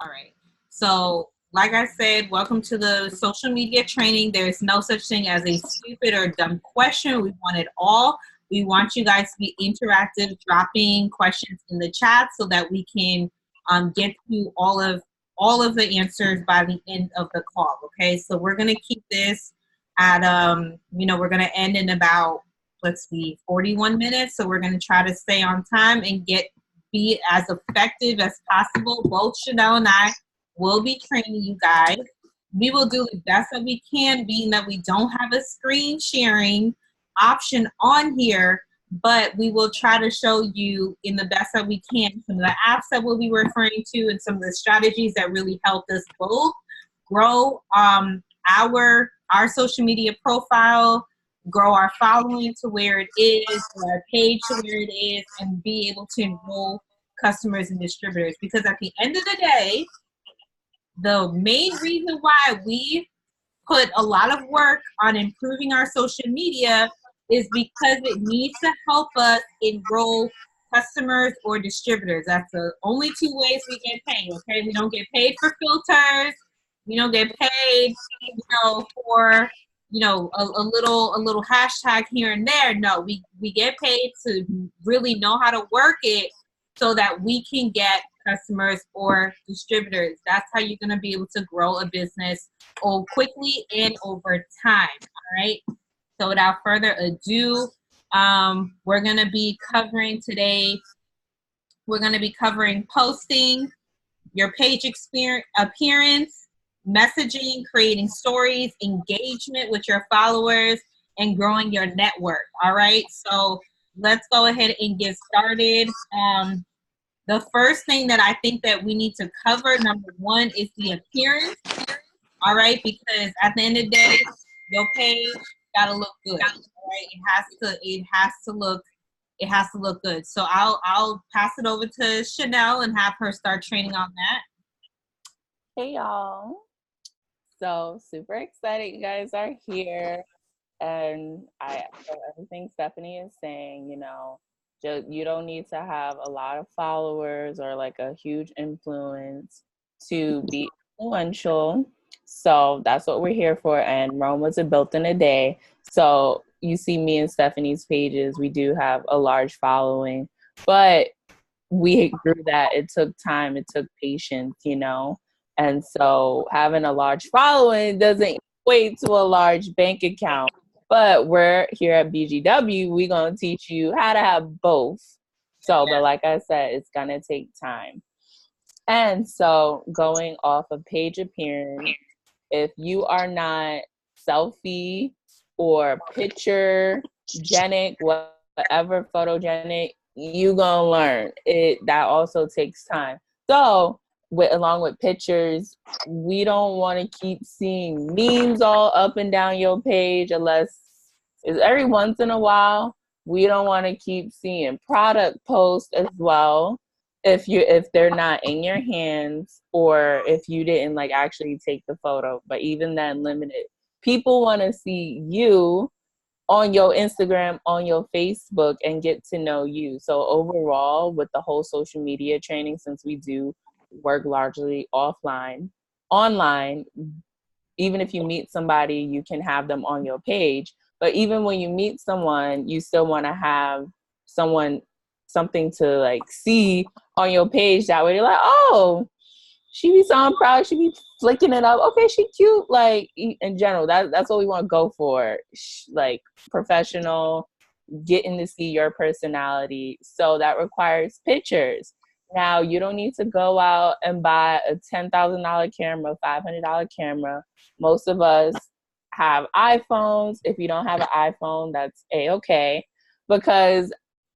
All right. So, like I said, welcome to the social media training. There's no such thing as a stupid or dumb question. We want it all. We want you guys to be interactive, dropping questions in the chat so that we can get to all of the answers by the end of the call. Okay. So we're gonna keep this at we're gonna end in about, let's see, 41 minutes. So we're gonna try to stay on time and be as effective as possible. Both Chanel and I will be training you guys. We will do the best that we can, being that we don't have a screen sharing option on here, but we will try to show you in the best that we can some of the apps that we'll be referring to and some of the strategies that really helped us both grow our social media profile, grow our following to where it is, our page to where it is, and be able to enroll customers and distributors. Because at the end of the day, the main reason why we put a lot of work on improving our social media is because it needs to help us enroll customers or distributors. That's the only two ways we get paid, okay? We don't get paid for filters. We don't get paid, for a little hashtag here and there. No, we get paid to really know how to work it so that we can get customers or distributors. That's how you're going to be able to grow a business quickly and over time. All right. So without further ado, we're going to be covering today. We're going to be covering posting, your page appearance, messaging, creating stories, engagement with your followers, and growing your network. All right. So let's go ahead and get started. The first thing that I think that we need to cover, number one, is the appearance. All right, because at the end of the day, your page gotta look good. All right, it has to look good. So I'll pass it over to Chanel and have her start training on that. Hey y'all. So super excited you guys are here. And everything Stephanie is saying, you don't need to have a lot of followers or like a huge influence to be influential. So that's what we're here for. And Rome wasn't built in a day. So you see me and Stephanie's pages, we do have a large following, but we grew that. It took time. It took patience, And so having a large following doesn't equate to a large bank account. But we're here at BGW, we're going to teach you how to have both. So, but like I said, it's going to take time. And so going off of page appearance, if you are not selfie or picture-genic, whatever photogenic, you going to learn. That also takes time. So along with pictures, we don't want to keep seeing memes all up and down your page unless it's every once in a while. We don't want to keep seeing product posts as well if they're not in your hands or if you didn't like actually take the photo. But even then, limited. People want to see you on your Instagram, on your Facebook, and get to know you. So overall, with the whole social media training, since we do work largely online, even if you meet somebody, you can have them on your page. But even when you meet someone, you still want to have something to like see on your page. That way you're like, oh, she be so proud. She be flicking it up. Okay, she cute. Like in general, that's what we want to go for. Like professional, getting to see your personality. So that requires pictures. Now, you don't need to go out and buy a $10,000 camera, $500 camera. Most of us have iPhones. If you don't have an iPhone, that's A-okay, because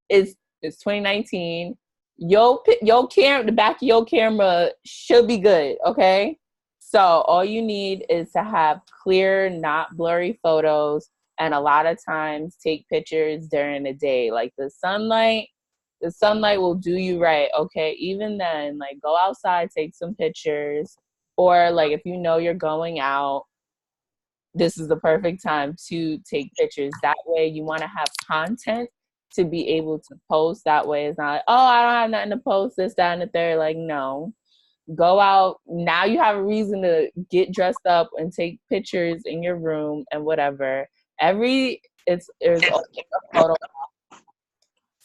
it's 2019. Your the back of your camera should be good, okay? So all you need is to have clear, not blurry photos, and a lot of times take pictures during the day, like the sunlight will do you right, okay? Even then, like go outside, take some pictures, or like if you know you're going out, this is the perfect time to take pictures. That way you want to have content to be able to post. That way it's not like, oh, I don't have nothing to post, this, that, and the third. Like, no. go out. Now you have a reason to get dressed up and take pictures in your room and whatever. There's always a photo.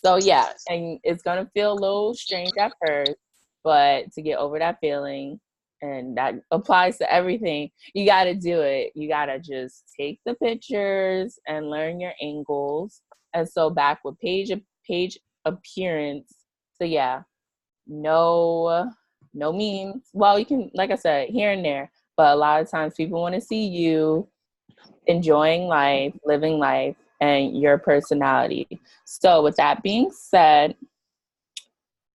So yeah, and it's gonna feel a little strange at first, but to get over that feeling, and that applies to everything, you gotta do it. You gotta just take the pictures and learn your angles. And so back with page appearance. So yeah, no memes. Well, you can, like I said, here and there, but a lot of times people want to see you enjoying life, living life, and your personality. So, with that being said,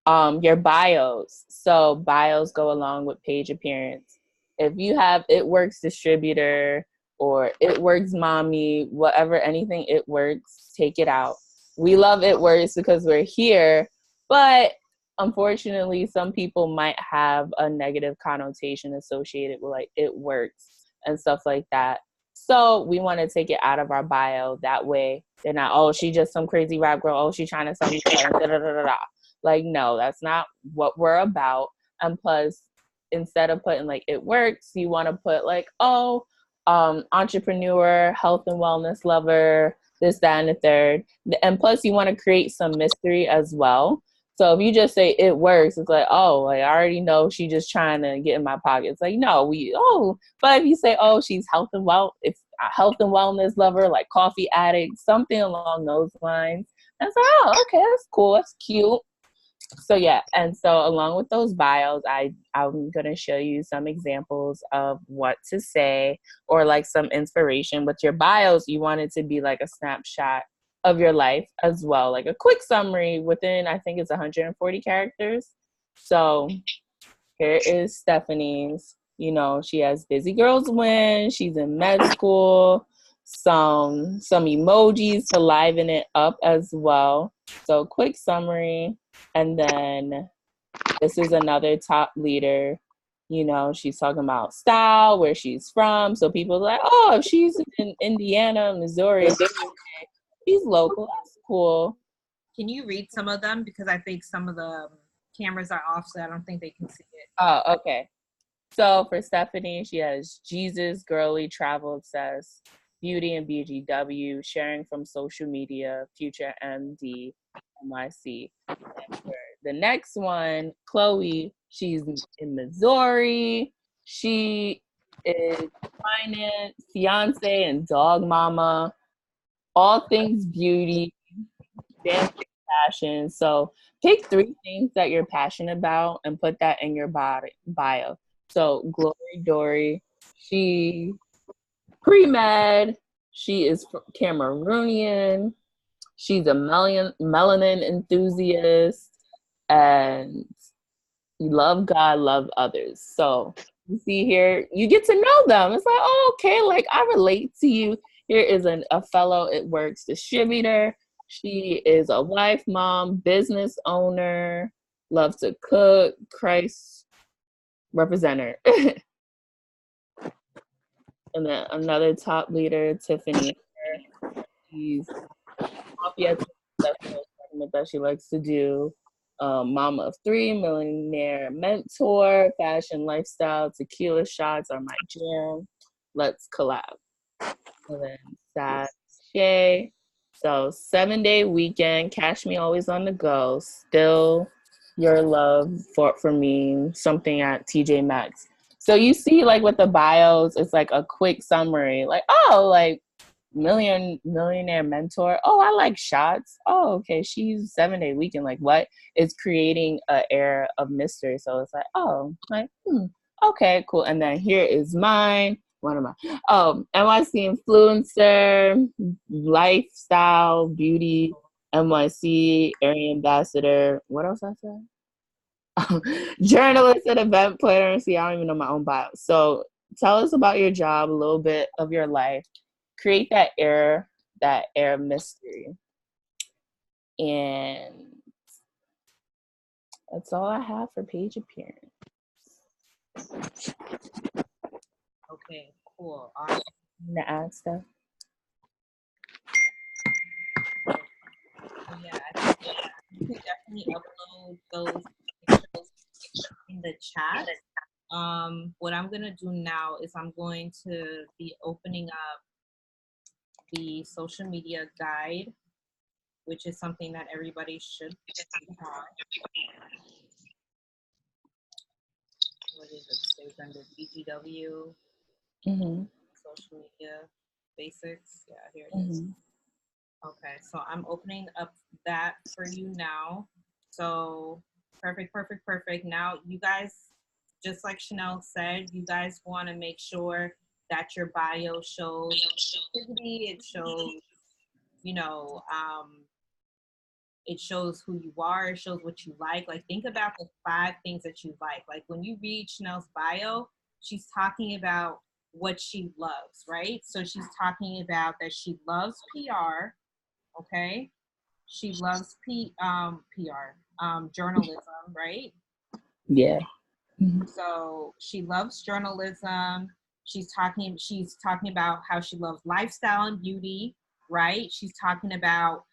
your bios. So, bios go along with page appearance. If you have It Works distributor or It Works mommy, whatever, anything It Works, take it out. We love It Works because we're here, but unfortunately, some people might have a negative connotation associated with like It Works and stuff like that. So we want to take it out of our bio. That way, they're not, oh, she just some crazy rap girl. Oh, she's trying to sell me something. Da, da, da, da, da. Like, no, that's not what we're about. And plus, instead of putting like It Works, you want to put like, oh, entrepreneur, health and wellness lover, this, that, and the third. And plus, you want to create some mystery as well. So if you just say It Works, it's like, oh, like, I already know she just trying to get in my pocket. It's like, no, but if you say, oh, she's if a health and wellness lover, like coffee addict, something along those lines. And so, oh, okay, that's cool, that's cute. So yeah, and so along with those bios, I'm gonna show you some examples of what to say or like some inspiration. With your bios, you want it to be like a snapshot of your life as well, like a quick summary within, I think it's 140 characters. So here is Stephanie's. You know, she has Busy Girls Win. She's in med school. Some emojis to liven it up as well. So quick summary. And then this is another top leader. You know, she's talking about style, where she's from. So people are like, oh, if she's in Indiana, Missouri, she's local. That's cool. Can you read some of them? Because I think some of the cameras are off, so I don't think they can see it. Oh, okay. So for Stephanie, she has Jesus, girly, travel obsessed, beauty and BGW, sharing from social media, future MD, NYC. And for the next one, Chloe, she's in Missouri. She is finance, fiance, and dog mama. All things beauty, family, passion. So pick 3 things that you're passionate about and put that in your bio. So Glory Dory, she pre-med, she is Cameroonian, she's a melanin enthusiast, and you love God, love others. So you see here, you get to know them. It's like, oh, okay, like I relate to you. Here is a fellow It Works distributor. She is a wife, mom, business owner, loves to cook, Christ representer. And then another top leader, Tiffany. She's coffee that she likes to do. Mama of 3, millionaire mentor, fashion lifestyle, tequila shots are my jam. Let's collab. And then Sashay. So 7-day weekend, cash me always on the go. Still your love for me, something at TJ Maxx. So you see, like with the bios, it's like a quick summary, like, oh, like millionaire mentor. Oh, I like shots. Oh, okay, she's 7-day weekend. Like, what? It's creating an air of mystery. So it's like, oh, like, okay, cool. And then here is mine. What am I? Oh, NYC influencer, lifestyle, beauty, NYC area ambassador. What else I said? Journalist and event planner. See, I don't even know my own bio. So tell us about your job, a little bit of your life. Create that air of mystery. And that's all I have for page appearance. Okay, cool. Awesome. To add stuff. Yeah, I think you could definitely upload those pictures in in the chat. What I'm gonna do now is I'm going to be opening up the social media guide, which is something that everybody should have. What is it? Stays under BGW, social media basics. Yeah, here it is. Okay, so I'm opening up that for you now. So perfect, perfect, perfect. Now you guys, just like Chanel said, you guys want to make sure that your bio shows activity. It shows, you know, it shows who you are. It shows what you like. Like think about the 5 things that you like. Like when you read Chanel's bio, she's talking about what she loves, right? So she's talking about that she loves PR. Okay, she loves PR, journalism, right? Yeah. So she loves journalism. She's talking about how she loves lifestyle and beauty, right? She's talking about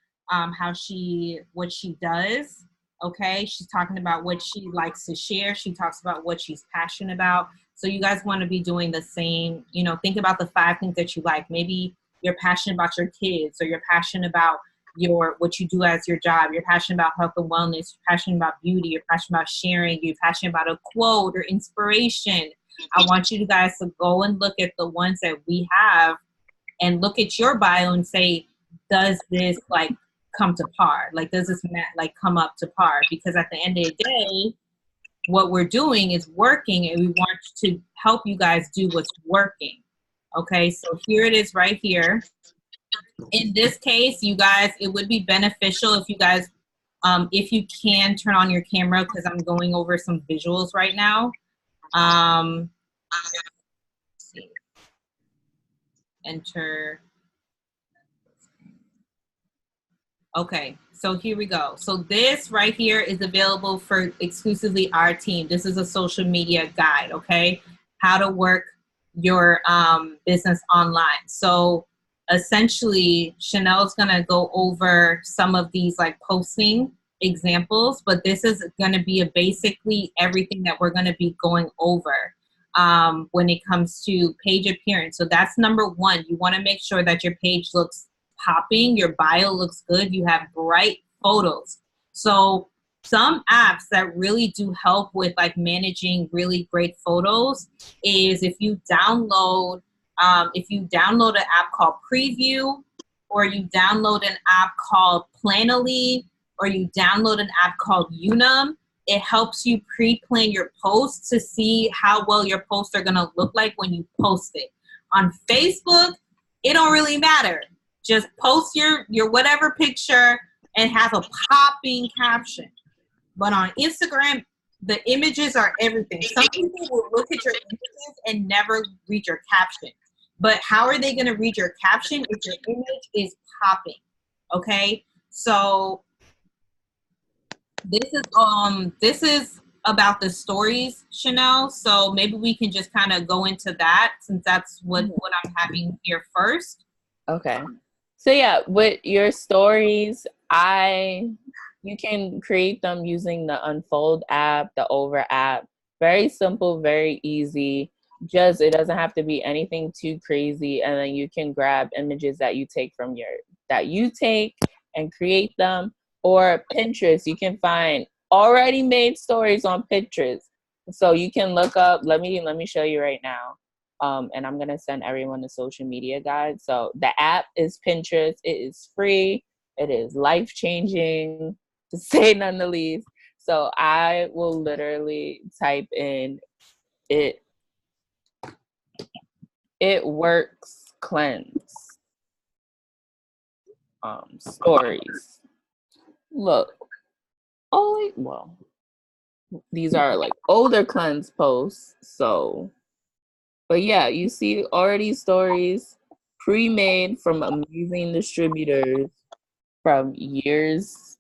what she does. Okay, she's talking about what she likes to share. She talks about what she's passionate about. So you guys want to be doing the same. You know, think about the 5 things that you like. Maybe you're passionate about your kids, or you're passionate about what you do as your job. You're passionate about health and wellness. You're passionate about beauty. You're passionate about sharing. You're passionate about a quote or inspiration. I want you guys to go and look at the ones that we have and look at your bio and say, does this like come to par? Like, does this like come up to par? Because at the end of the day, what we're doing is working, and we want to help you guys do what's working. Okay, so here it is right here. In this case, you guys, it would be beneficial if you guys, if you can turn on your camera, because I'm going over some visuals right now. Let's see. Enter. Okay, so here we go. So this right here is available for exclusively our team. This is a social media guide, okay? How to work your business online. So essentially, Chanel's gonna go over some of these like posting examples, but this is gonna be basically everything that we're gonna be going over when it comes to page appearance. So that's number 1. You wanna make sure that your page looks popping, your bio looks good, you have bright photos. So some apps that really do help with like managing really great photos is if you download an app called Preview, or you download an app called Planoly, or you download an app called Unum. It helps you pre-plan your posts to see how well your posts are going to look like when you post it. On Facebook, it don't really matter. Just post your whatever picture and have a popping caption. But on Instagram, the images are everything. Some people will look at your images and never read your caption. But how are they going to read your caption if your image is popping? Okay? So this is about the stories, Chanel. So maybe we can just kind of go into that, since that's what I'm having here first. Okay. So yeah, with your stories, you can create them using the Unfold app, the Over app. Very simple, very easy. Just, it doesn't have to be anything too crazy, and then you can grab images that you take and create them. Or Pinterest, you can find already made stories on Pinterest. So you can look up, let me show you right now. And I'm going to send everyone the social media guide. So the app is Pinterest. It is free. It is life-changing, to say none the least. So I will literally type in it works cleanse stories. Look, these are like older cleanse posts. So, but yeah, you see already stories pre-made from amazing distributors from years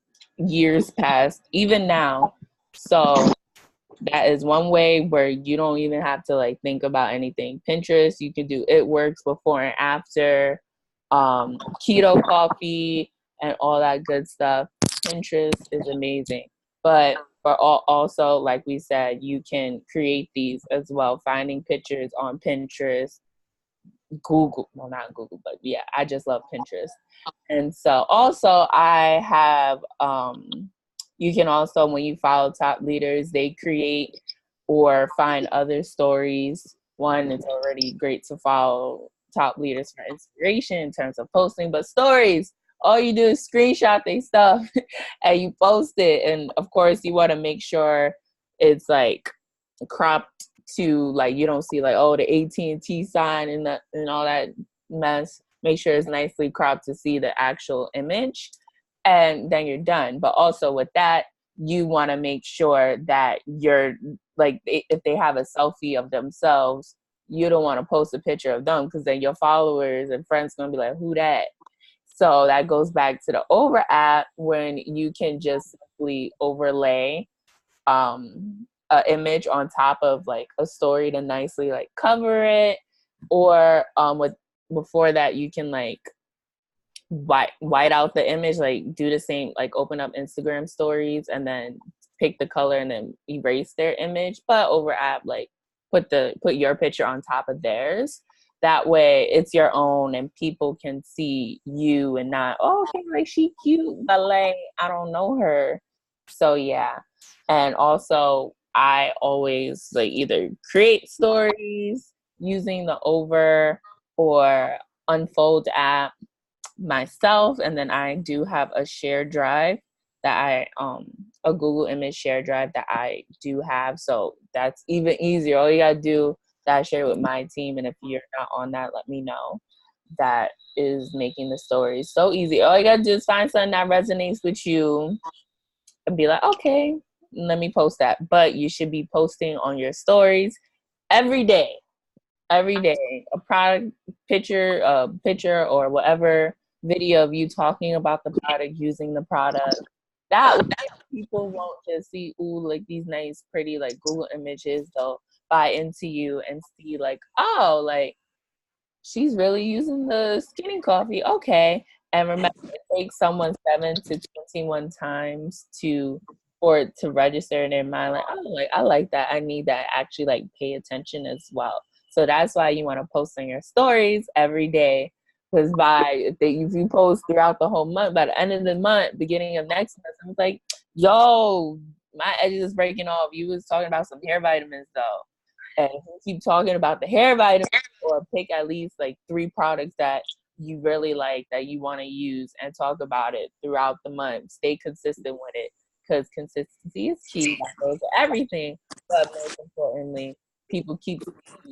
past, even now. So that is one way where you don't even have to like think about anything. Pinterest, you can do it works before and after, keto coffee and all that good stuff. Pinterest is amazing. But But also, like we said, you can create these as well, finding pictures on Pinterest, Google, well, not Google, but yeah, I just love Pinterest. And so also I have, you can also, when you follow top leaders, they create or find other stories. One, it's already great to follow top leaders for inspiration in terms of posting, but stories, all you do is screenshot their stuff and you post it. And of course, you want to make sure it's like cropped to, like, you don't see like, oh, the AT&T sign and all that mess. Make sure it's nicely cropped to see the actual image, and then you're done. But also with that, you want to make sure that you're like, if they have a selfie of themselves, you don't want to post a picture of them, because then your followers and friends gonna be like, who that? So that goes back to the over app, when you can just simply overlay a image on top of like a story to nicely like cover it. Or with before that, you can like white out the image, like do the same, like open up Instagram stories and then pick the color and then erase their image. But over app, like put your picture on top of theirs. That way it's your own and people can see you and not, oh, okay, like she cute, but like I don't know her. So yeah. And also I always like either create stories using the Over or Unfold app myself, and then I do have a shared drive that I a Google image shared drive that I do have. So that's even easier. All you gotta do, that I share with my team, and if you're not on that, let me know. That is making the stories so easy. All you gotta do is find something that resonates with you and be like, okay, let me post that. But you should be posting on your stories every day. Every day, a product picture, or whatever video of you talking about the product, using the product. That way people won't just see, ooh, like these nice, pretty, like Google images. They'll buy into you and see like, oh, like she's really using the skinny coffee. Okay. And remember, it takes someone 7 to 21 times to register in their mind, like, oh, like I like that. I need that. Actually, like pay attention as well. So that's why you want to post on your stories every day. Because if you post throughout the whole month, by the end of the month, beginning of next month, I'm like, yo, my edges is breaking off. You was talking about some hair vitamins though. And keep talking about the hair vitamins, or pick at least like 3 products that you really like that you want to use, and talk about it throughout the month. Stay consistent with it, because consistency is key. That goes to everything. But most importantly, people keep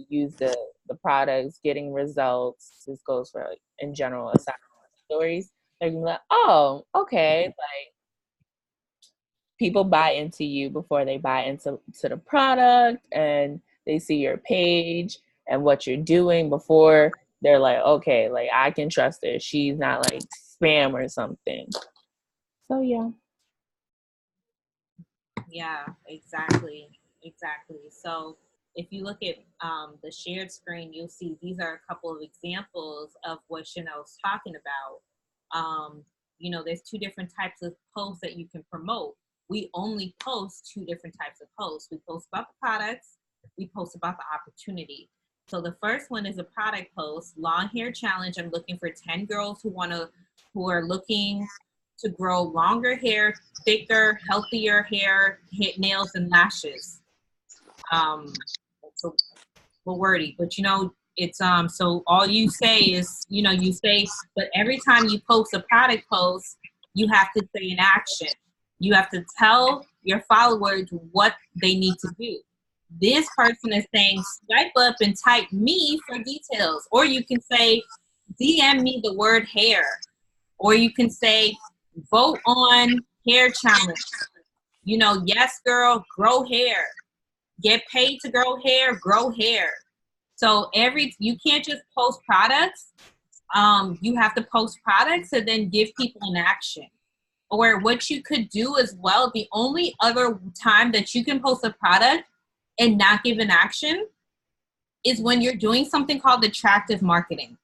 use the products, getting results. This goes for like in general, aside from stories. They're gonna be like, oh, okay, like people buy into you before they buy into the product, and they see your page and what you're doing before they're like, okay, like I can trust her. She's not like spam or something. So yeah. Yeah, exactly. Exactly. So if you look at the shared screen, you'll see these are a couple of examples of what Chanel's talking about. There's 2 different types of posts that you can promote. We only post 2 different types of posts. We post about the products, we post about the opportunity. So the first one is a product post, long hair challenge. I'm looking for 10 girls who are looking to grow longer hair, thicker, healthier hair, nails, and lashes. It's a little wordy, but it's so all you say is, you say, but every time you post a product post, you have to say an action. You have to tell your followers what they need to do. This person is saying, swipe up and type me for details. Or you can say, DM me the word hair. Or you can say, vote on hair challenge. Yes, girl, grow hair. Get paid to grow hair. So you can't just post products. You have to post products and then give people an action. Or what you could do as well, the only other time that you can post a product and not give an action is when you're doing something called attractive marketing.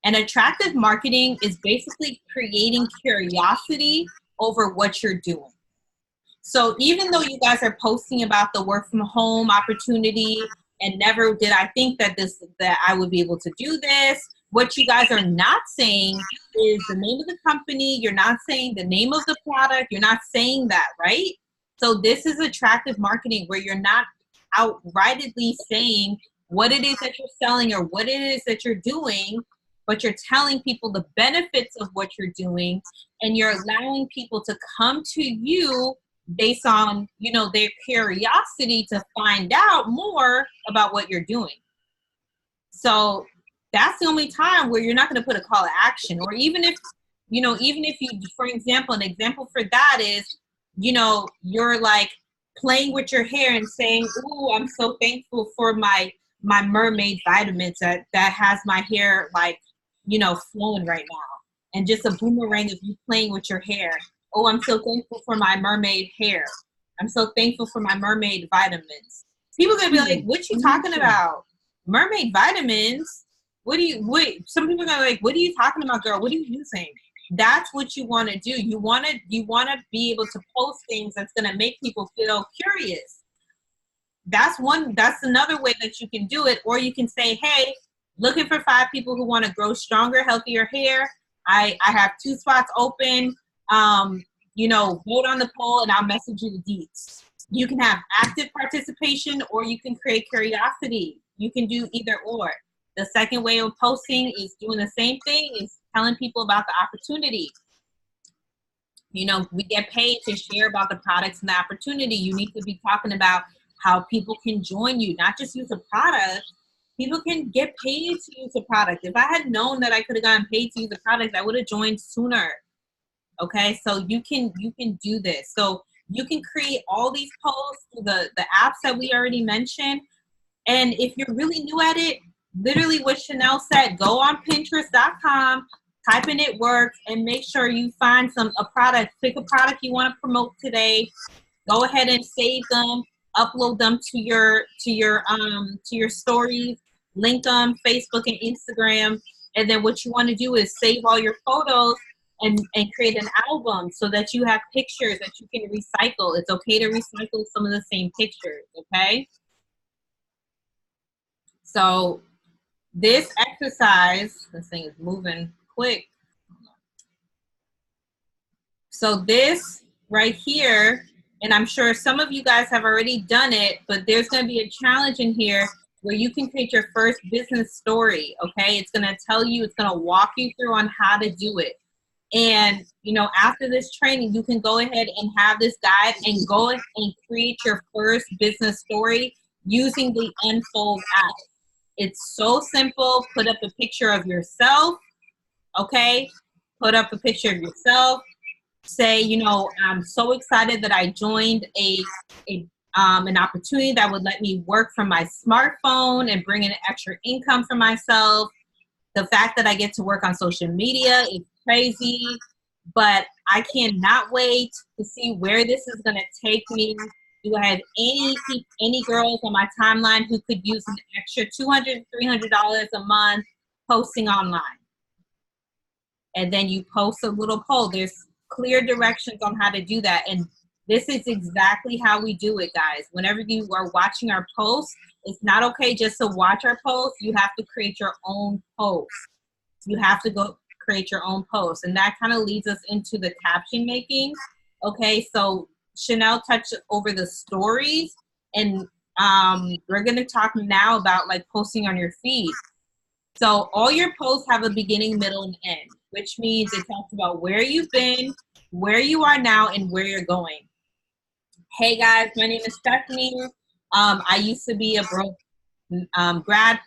And attractive marketing is basically creating curiosity over what you're doing. So even though you guys are posting about the work from home opportunity, and never did I think that I would be able to do this, what you guys are not saying is the name of the company. You're not saying the name of the product. You're not saying that, right? So this is attractive marketing where you're not outrightly saying what it is that you're selling or what it is that you're doing, but you're telling people the benefits of what you're doing, and you're allowing people to come to you based on, you know, their curiosity to find out more about what you're doing. So that's the only time where you're not going to put a call to action. Or even if, you know, even if you, for example, an example for that is, you know, you're like playing with your hair and saying, "Ooh, I'm so thankful for my mermaid vitamins that has my hair like, you know, flowing right now." And just a boomerang of you playing with your hair. "Oh, I'm so thankful for my mermaid hair. I'm so thankful for my mermaid vitamins." People are gonna be like, "What you talking about? Mermaid vitamins? What do you wait?" Some people are gonna be like, "What are you talking about, girl? What are you using?" That's what you want to do. You want to be able to post things that's gonna make people feel curious. That's another way that you can do it. Or you can say, "Hey, looking for 5 people who want to grow stronger, healthier hair. I have 2 spots open. You know, vote on the poll and I'll message you the deets." You can have active participation or you can create curiosity. You can do either or. The second way of posting is doing the same thing, is telling people about the opportunity. You know, we get paid to share about the products and the opportunity. You need to be talking about how people can join you, not just use a product. People can get paid to use a product. If I had known that I could have gotten paid to use a product, I would have joined sooner. Okay, so you can do this. So you can create all these posts through the apps that we already mentioned. And if you're really new at it, literally what Chanel said, go on Pinterest.com, type in "it works," and make sure you find a product. Pick a product you want to promote today. Go ahead and save them, upload them to your stories, link them Facebook and Instagram, and then what you want to do is save all your photos and create an album so that you have pictures that you can recycle. It's okay to recycle some of the same pictures, okay? So this exercise, this thing is moving quick. So this right here, and I'm sure some of you guys have already done it, but there's going to be a challenge in here where you can create your first business story, okay? It's going to tell you, it's going to walk you through on how to do it. And, you know, after this training, you can go ahead and have this guide and go and create your first business story using the Unfold app. It's so simple. Put up a picture of yourself, okay? Put up a picture of yourself. Say, you know, "I'm so excited that I joined an opportunity that would let me work from my smartphone and bring in extra income for myself. The fact that I get to work on social media is crazy, but I cannot wait to see where this is going to take me. Do I have any girls on my timeline who could use an extra $200, $300 a month posting online?" And then you post a little poll. There's clear directions on how to do that. And this is exactly how we do it, guys. Whenever you are watching our posts, it's not okay just to watch our posts. You have to create your own posts. You have to go create your own posts. And that kind of leads us into the caption making. Okay, so Chanel touched over the stories, and we're going to talk now about like posting on your feed. So all your posts have a beginning, middle, and end, which means it talks about where you've been, where you are now, and where you're going. Hey guys, my name is Stephanie. I used to be a broke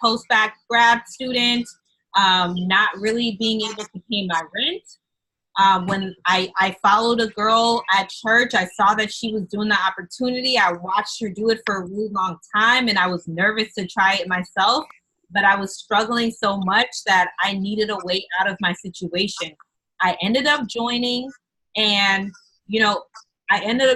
post-bac grad student, not really being able to pay my rent. When I followed a girl at church, I saw that she was doing the opportunity. I watched her do it for a really long time, and I was nervous to try it myself, but I was struggling so much that I needed a way out of my situation. I ended up joining, and, you know, I ended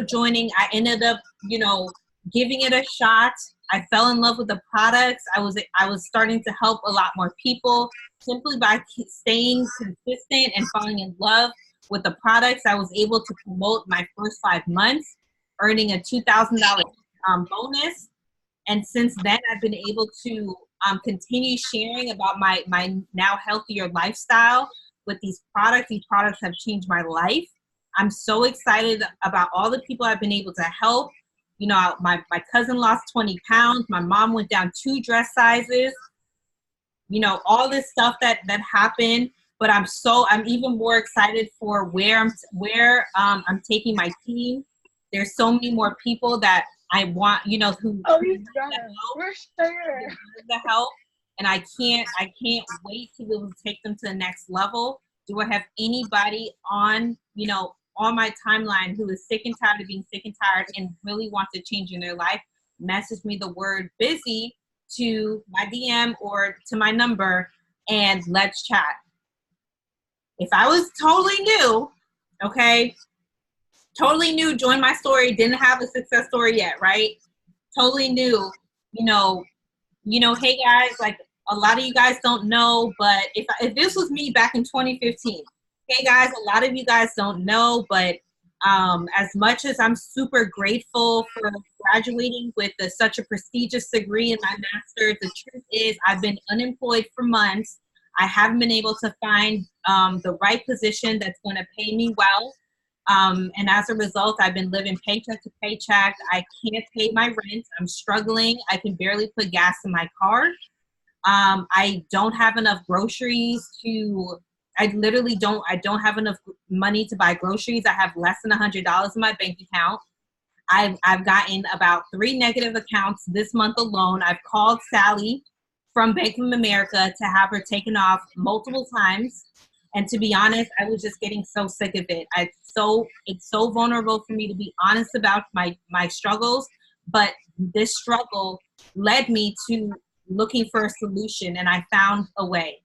up, you know, giving it a shot. I fell in love with the products. I was starting to help a lot more people simply by staying consistent and falling in love with the products. I was able to promote my first 5 months. earning a $2,000 bonus. And since then, I've been able to continue sharing about my now healthier lifestyle with these products. These products have changed my life. I'm so excited about all the people I've been able to help. You know, my cousin lost 20 pounds. My mom went down 2 dress sizes. You know, all this stuff that happened. But I'm even more excited for where I'm taking my team. There's so many more people that I want, you know, who We're the help, and I can't wait to be able to take them to the next level. Do I have anybody on, you know, on my timeline who is sick and tired of being sick and tired and really wants to change in their life? Message me the word busy to my DM or to my number, and let's chat. If I was totally new, okay, totally new, joined my story, didn't have a success story yet, right? Totally new, you know, hey guys, like a lot of you guys don't know, but if this was me back in 2015, hey guys, a lot of you guys don't know, but as much as I'm super grateful for graduating with such a prestigious degree in my master's, the truth is I've been unemployed for months. I haven't been able to find the right position that's going to pay me well. And as a result, I've been living paycheck to paycheck. I can't pay my rent. I'm struggling. I can barely put gas in my car. I don't have enough groceries I don't have enough money to buy groceries. I have less than $100 in my bank account. I've gotten about 3 negative accounts this month alone. I've called Sally from Bank of America to have her taken off multiple times. And to be honest, I was just getting so sick of it. It's so vulnerable for me to be honest about my struggles, but this struggle led me to looking for a solution, and I found a way.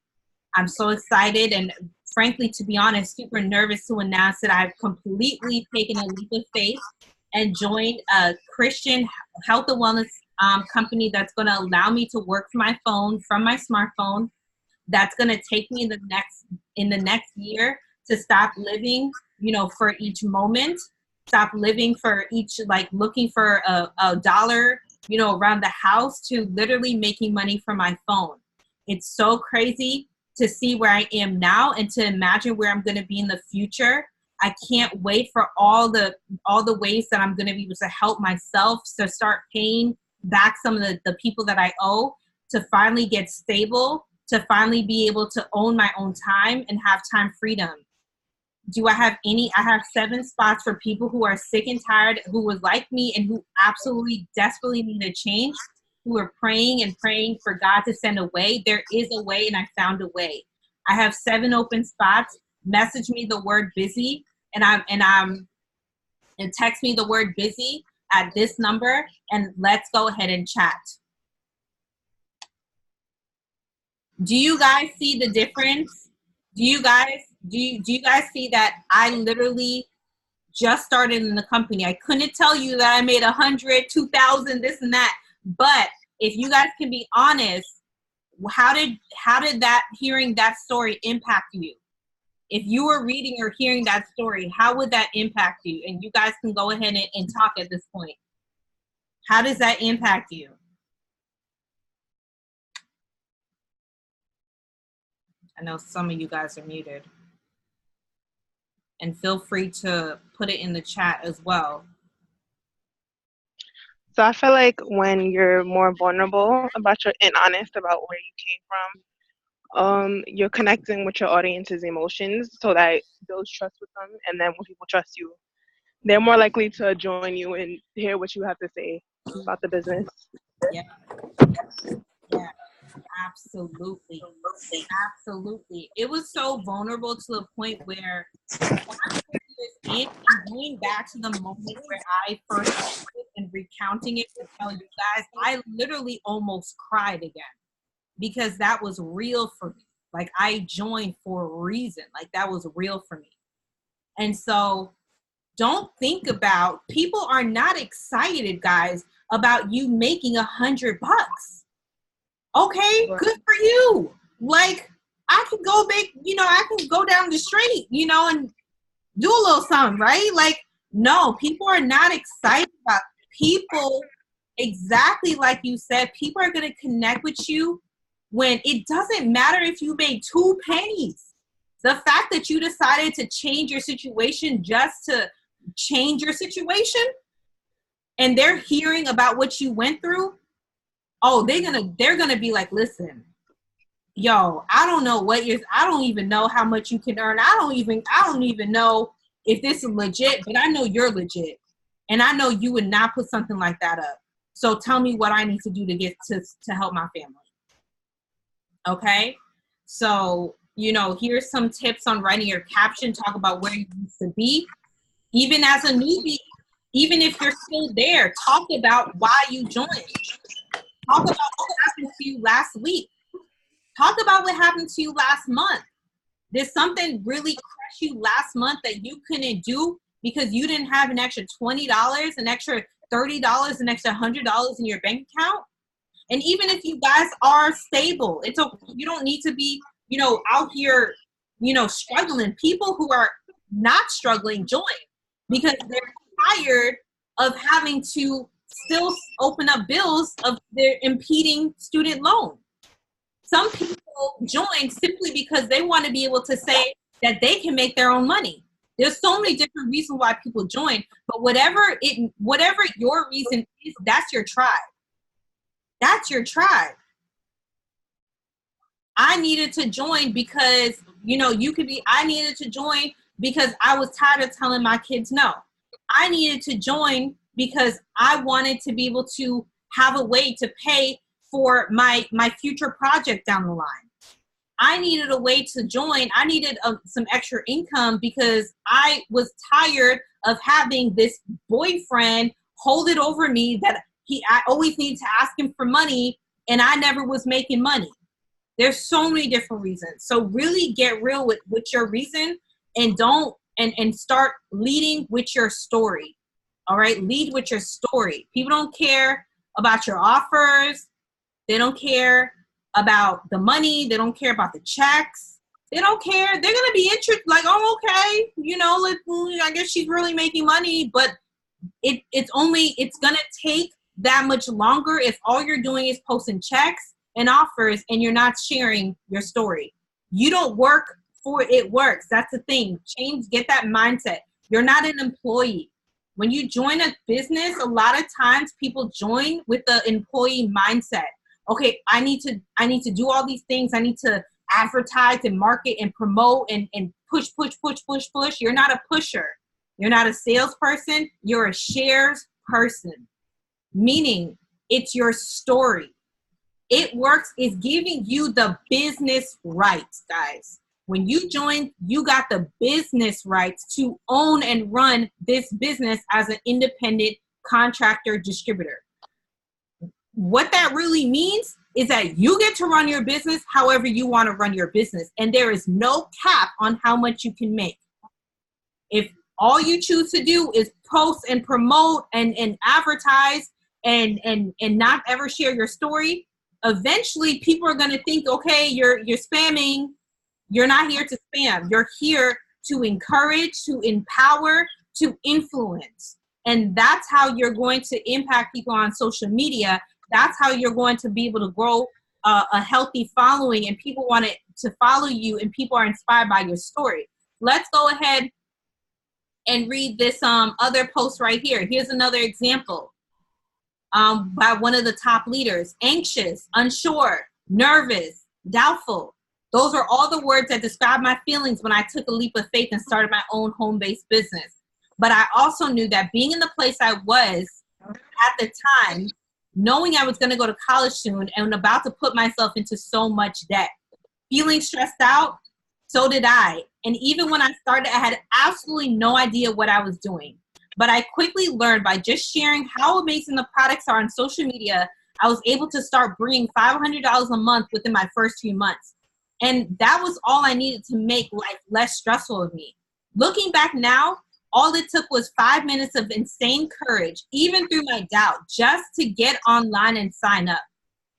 I'm so excited and, frankly, to be honest, super nervous to announce that I've completely taken a leap of faith and joined a Christian health and wellness company that's going to allow me to work from my phone, from my smartphone. That's going to take me in the next year to stop living, you know, for each moment, stop living for each, like looking for a dollar, you know, around the house, to literally making money from my phone. It's so crazy to see where I am now and to imagine where I'm going to be in the future. I can't wait for all the ways that I'm going to be able to help myself to start paying back some of the people that I owe, to finally get stable, to finally be able to own my own time and have time freedom. I have 7 spots for people who are sick and tired, who was like me and who absolutely desperately need a change, who are praying and praying for God to send a way. There is a way, and I found a way. I have 7 open spots. Message me the word busy, and text me the word busy at this number, and let's go ahead and chat. Do you guys see the difference? Do you guys see that I literally just started in the company? I couldn't tell you that I made 100, 2,000, this and that. But if you guys can be honest, how did that, hearing that story, impact you? If you were reading or hearing that story, how would that impact you? And you guys can go ahead and talk at this point. How does that impact you? I know some of you guys are muted. And feel free to put it in the chat as well. So I feel like when you're more vulnerable and honest about where you came from, you're connecting with your audience's emotions, so that builds trust with them. And then when people trust you, they're more likely to join you and hear what you have to say about the business. Yeah. Absolutely. It was so vulnerable to the point where I'm going back to the moment where I first started and recounting it to tell you guys, I literally almost cried again, because that was real for me. Like, I joined for a reason. Like, that was real for me. And so don't think about, people are not excited, guys, about you making $100. Okay, good for you. Like, I can go make, I can go down the street, and do a little something, right? Like, No, people are not excited about people. Exactly like you said, people are going to connect with you when it doesn't matter if you made 2 pennies. The fact that you decided to change your situation just to change your situation, and they're hearing about what you went through, oh, they're gonna be like, listen, yo, I don't even know how much you can earn. I don't even know if this is legit, but I know you're legit. And I know you would not put something like that up. So tell me what I need to do to get to help my family. Okay? So, here's some tips on writing your caption. Talk about where you used to be. Even as a newbie, even if you're still there, talk about why you joined. Talk about what happened to you last week. Talk about what happened to you last month. Did something really crush you last month that you couldn't do because you didn't have an extra $20, an extra $30, an extra $100 in your bank account? And even if you guys are stable, it's okay. You don't need to be, out here, struggling. People who are not struggling join because they're tired of having to still open up bills of their impeding student loan. Some people join simply because they want to be able to say that they can make their own money. There's so many different reasons why people join, but whatever your reason is, that's your tribe. That's your tribe. I needed to join because, I needed to join because I was tired of telling my kids no. I needed to join because I wanted to be able to have a way to pay for my future project down the line. I needed a way to join. I needed some extra income because I was tired of having this boyfriend hold it over me that I always need to ask him for money and I never was making money. There's so many different reasons. So really get real with your reason and and start leading with your story. All right. Lead with your story. People don't care about your offers. They don't care about the money. They don't care about the checks. They don't care. They're going to be interested like, oh, okay. I guess she's really making money, but it's going to take that much longer if all you're doing is posting checks and offers and you're not sharing your story. You don't work for it works. That's the thing. Get that mindset. You're not an employee. When you join a business, a lot of times people join with the employee mindset. Okay, I need to do all these things. I need to advertise and market and promote and push. You're not a pusher. You're not a salesperson. You're a shares person. Meaning it's your story. It works is giving you the business rights, guys. When you join, you got the business rights to own and run this business as an independent contractor distributor. What that really means is that you get to run your business however you want to run your business. And there is no cap on how much you can make. If all you choose to do is post and promote and advertise and not ever share your story, eventually people are going to think, okay, you're spamming. You're not here to spam. You're here to encourage, to empower, to influence. And that's how you're going to impact people on social media. That's how you're going to be able to grow a healthy following and people want to follow you and people are inspired by your story. Let's go ahead and read this other post right here. Here's another example by one of the top leaders. Anxious, unsure, nervous, doubtful. Those are all the words that describe my feelings when I took a leap of faith and started my own home-based business. But I also knew that being in the place I was at the time, knowing I was going to go to college soon and about to put myself into so much debt, feeling stressed out, so did I. And even when I started, I had absolutely no idea what I was doing. But I quickly learned by just sharing how amazing the products are on social media, I was able to start bringing $500 a month within my first few months. And that was all I needed to make life less stressful of me. Looking back now, all it took was 5 minutes of insane courage, even through my doubt, just to get online and sign up.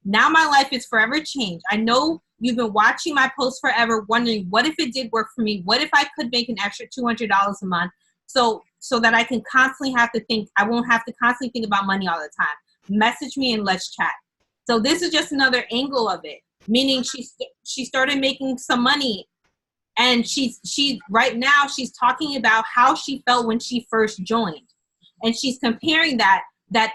Now my life is forever changed. I know you've been watching my posts forever, wondering, what if it did work for me? What if I could make an extra $200 a month? so that I can constantly have to think, I won't have to constantly think about money all the time. Message me and let's chat. So this is just another angle of it, meaning she started making some money, and she right now she's talking about how she felt when she first joined, and she's comparing that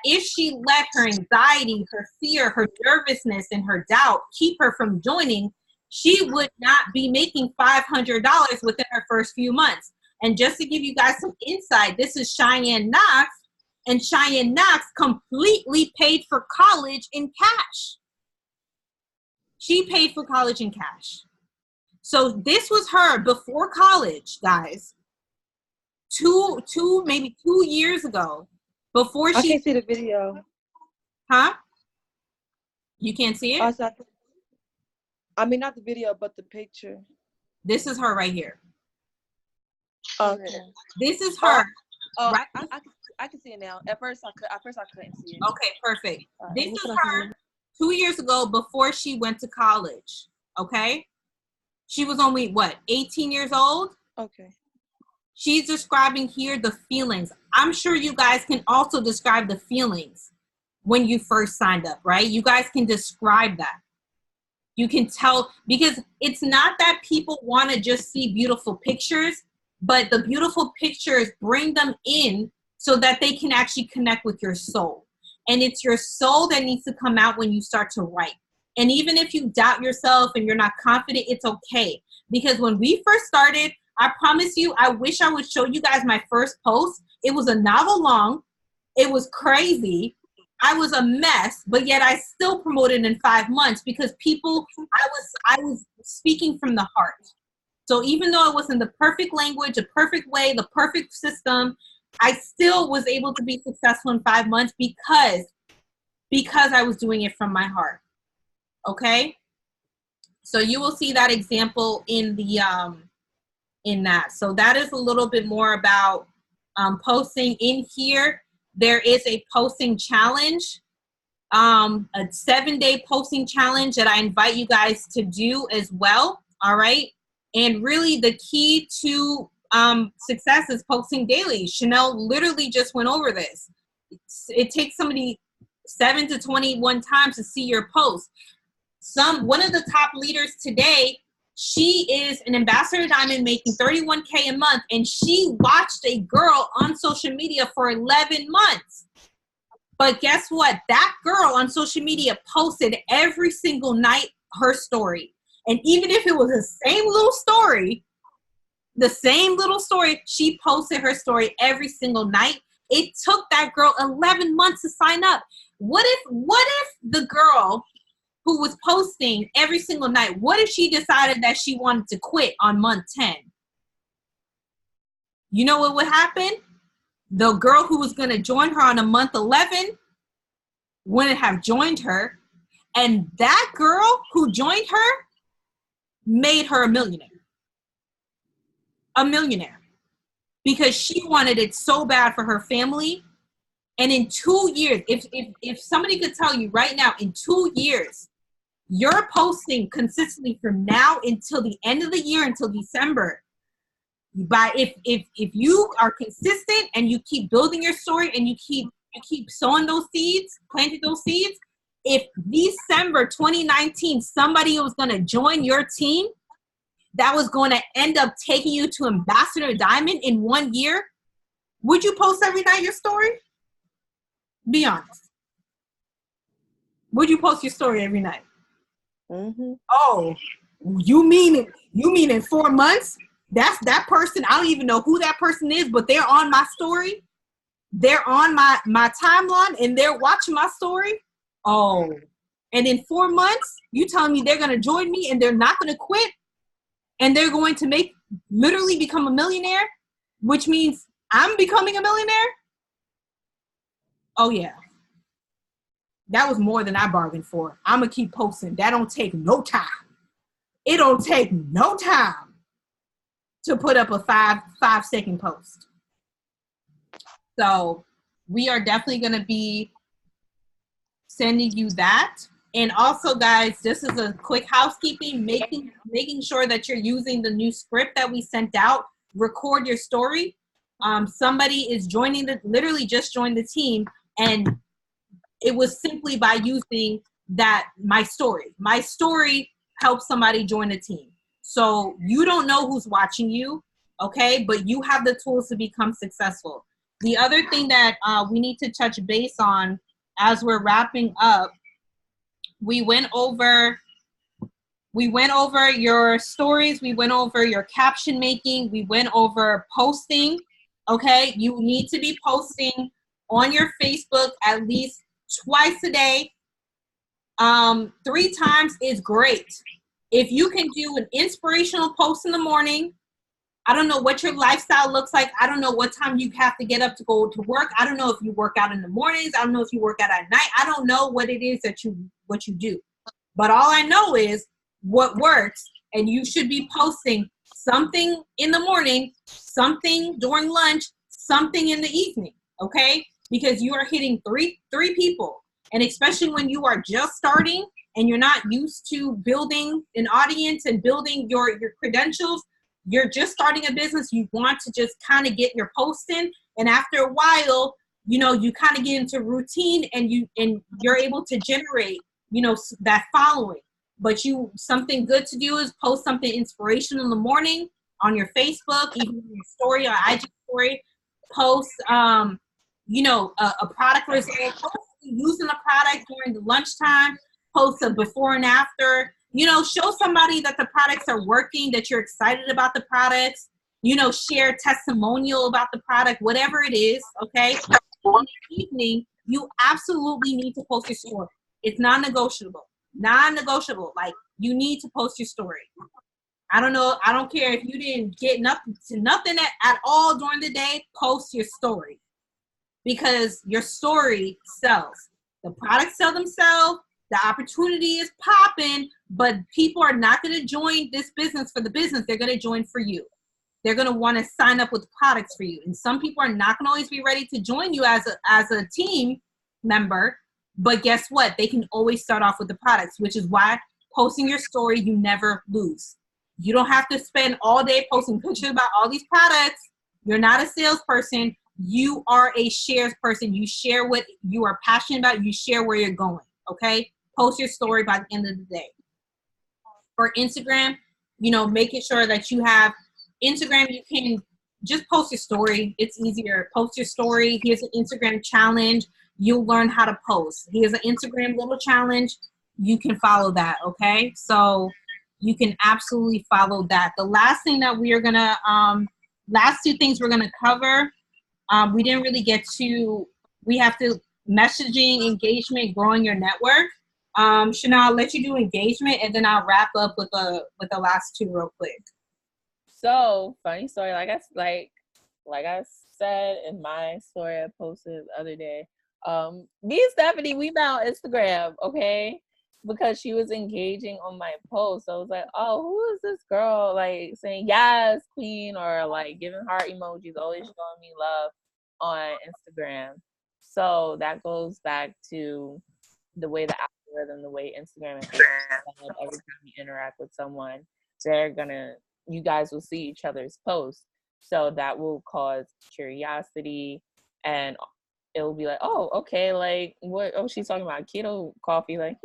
if she let her anxiety, her fear, her nervousness, and her doubt keep her from joining, she would not be making $500 within her first few months. And just to give you guys some insight, this is Cheyenne Knox, and Cheyenne Knox completely paid for college in cash. She paid for college in cash. So this was her before college, guys. Maybe 2 years ago, before I can't see the video. Huh? You can't see it? Also, I mean, not the video, but the picture. This is her right here. Okay. This is her. Oh, right? I can see it now. At first I couldn't see it. Okay, perfect. This is her 2 years ago before she went to college. Okay? She was only, what, 18 years old? Okay. She's describing here the feelings. I'm sure you guys can also describe the feelings when you first signed up, right? You guys can describe that. You can tell, because it's not that people want to just see beautiful pictures, but the beautiful pictures bring them in so that they can actually connect with your soul. And it's your soul that needs to come out when you start to write. And even if you doubt yourself and you're not confident, it's okay. Because when we first started, I promise you, I wish I would show you guys my first post. It was a novel long. It was crazy. I was a mess, but yet I still promoted in 5 months because people, I was speaking from the heart. So even though it wasn't the perfect language, the perfect way, the perfect system, I still was able to be successful in 5 months because I was doing it from my heart. Okay? So you will see that example in the in that. So that is a little bit more about posting. In here. There is a posting challenge, a 7-day posting challenge that I invite you guys to do as well. All right. And really the key to success is posting daily. Chanel literally just went over this. It takes somebody 7 to 21 times to see your post. One of the top leaders today, she is an ambassador diamond making $31K a month, and she watched a girl on social media for 11 months. But guess what? That girl on social media posted every single night her story. And even if it was the same little story, she posted her story every single night. It took that girl 11 months to sign up. What if the girl who was posting every single night, what if she decided that she wanted to quit on month 10? You know what would happen? The girl who was going to join her on a month 11 wouldn't have joined her. And that girl who joined her made her a millionaire. A millionaire. Because she wanted it so bad for her family. And in 2 years, if somebody could tell you right now, in 2 years, you're posting consistently from now until the end of the year, until December. If you are consistent and you keep building your story and you keep sowing those seeds, planting those seeds, if December 2019 somebody was going to join your team that was going to end up taking you to Ambassador Diamond in 1 year, would you post every night your story? Be honest. Would you post your story every night? Mm-hmm. Oh, you mean in 4 months? That's that person. I don't even know who that person is, but they're on my story. They're on my timeline and they're watching my story. Oh, and in 4 months, you telling me they're going to join me and they're not going to quit and they're going to literally become a millionaire, which means I'm becoming a millionaire? Oh, yeah. That was more than I bargained for. I'm going to keep posting. That don't take no time. It don't take no time to put up a 5-second post. So we are definitely going to be sending you that. And also, guys, this is a quick housekeeping, making sure that you're using the new script that we sent out. Record your story. somebody is literally just joined the team, and it was simply by using my story helped somebody join the team. So you don't know who's watching you, okay, but you have the tools to become successful. The other thing that we need to touch base on as we're wrapping up, we went over your stories, we went over your caption making, we went over posting. Okay, you need to be posting on your Facebook at least twice a day. 3 times is great. If you can do an inspirational post in the morning, I don't know what your lifestyle looks like. I don't know what time you have to get up to go to work. I don't know if you work out in the mornings. I don't know if you work out at night. I don't know what it is that you do. But all I know is what works, and you should be posting something in the morning, something during lunch, something in the evening, okay? Because you are hitting three people. And especially when you are just starting and you're not used to building an audience and building your credentials, you're just starting a business, you want to just kind of get your posts in, and after a while, you kind of get into routine, and you're able to generate, that following. But something good to do is post something inspirational in the morning on your Facebook, even in your story or IG story. Post, a product result. Post using the product during the lunchtime. Post a before and after. Show somebody that the products are working, that you're excited about the products. Share testimonial about the product, whatever it is. Okay. In the evening, you absolutely need to post your story. It's non-negotiable. Non-negotiable. Like, you need to post your story. I don't know. I don't care if you didn't get nothing at all during the day. Post your story, because your story sells. The products sell themselves. The opportunity is popping, but people are not going to join this business for the business. They're going to join for you. They're going to want to sign up with products for you. And some people are not going to always be ready to join you as a team member. But guess what? They can always start off with the products, which is why posting your story, you never lose. You don't have to spend all day posting pictures about all these products. You're not a salesperson. You are a shares person. You share what you are passionate about. You share where you're going, okay? Post your story by the end of the day. For Instagram, making sure that you have Instagram, you can just post your story. It's easier. Post your story. Here's an Instagram challenge. You'll learn how to post. Here's an Instagram little challenge. You can follow that, okay? So you can absolutely follow that. The last thing that we are going to, last 2 things we're going to cover, we didn't really get to, we have to messaging, engagement, growing your network. Chanel, I'll let you do engagement, and then I'll wrap up with the last 2 real quick. So, funny story, like I said in my story I posted the other day, me and Stephanie, we met on Instagram, okay? Because she was engaging on my post. So I was like, oh, who is this girl? Like, saying, yes, queen, or like giving heart emojis, always showing me love on Instagram. So that goes back to the way the algorithm, the way Instagram and Facebook, every time you interact with someone, you guys will see each other's posts. So that will cause curiosity, and it will be like, oh, okay, like, what? Oh, she's talking about keto coffee. Like,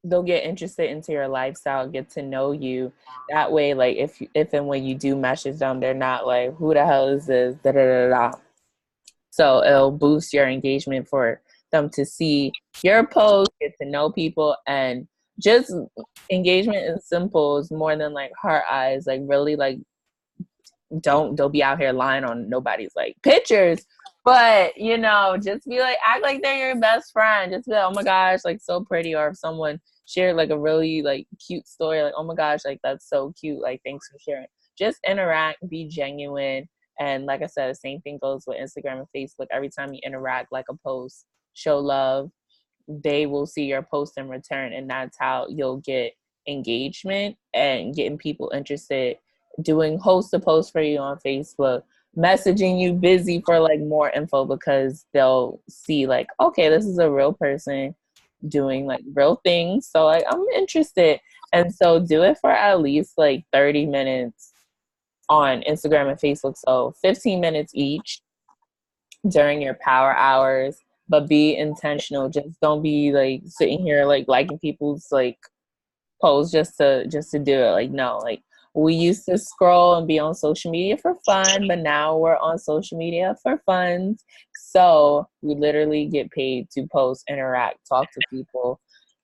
they'll get interested into your lifestyle, get to know you. That way, like, if and when you do message them, they're not like, who the hell is this? Da da da da. So it'll boost your engagement for them to see your post, get to know people, and just engagement is simple. It's more than like heart eyes. Like, really, like, don't be out here lying on nobody's like pictures, but just be like, act like they're your best friend. Just be like, oh my gosh, like, so pretty. Or if someone shared like a really like cute story, like, oh my gosh, like, that's so cute, like, thanks for sharing. Just interact, be genuine. And like I said, the same thing goes with Instagram and Facebook. Every time you interact, like a post, show love, they will see your post in return, and that's how you'll get engagement and getting people interested, doing host to post for you on Facebook, messaging you busy for like more info, because they'll see like, okay, this is a real person doing like real things, so like, I'm interested. And so do it for at least like 30 minutes on Instagram and Facebook. So 15 minutes each during your power hours, but be intentional. Just don't be like sitting here like liking people's like posts just to do it. Like, no, like we used to scroll and be on social media for fun, but now we're on social media for fun. So we literally get paid to post, interact, talk to people,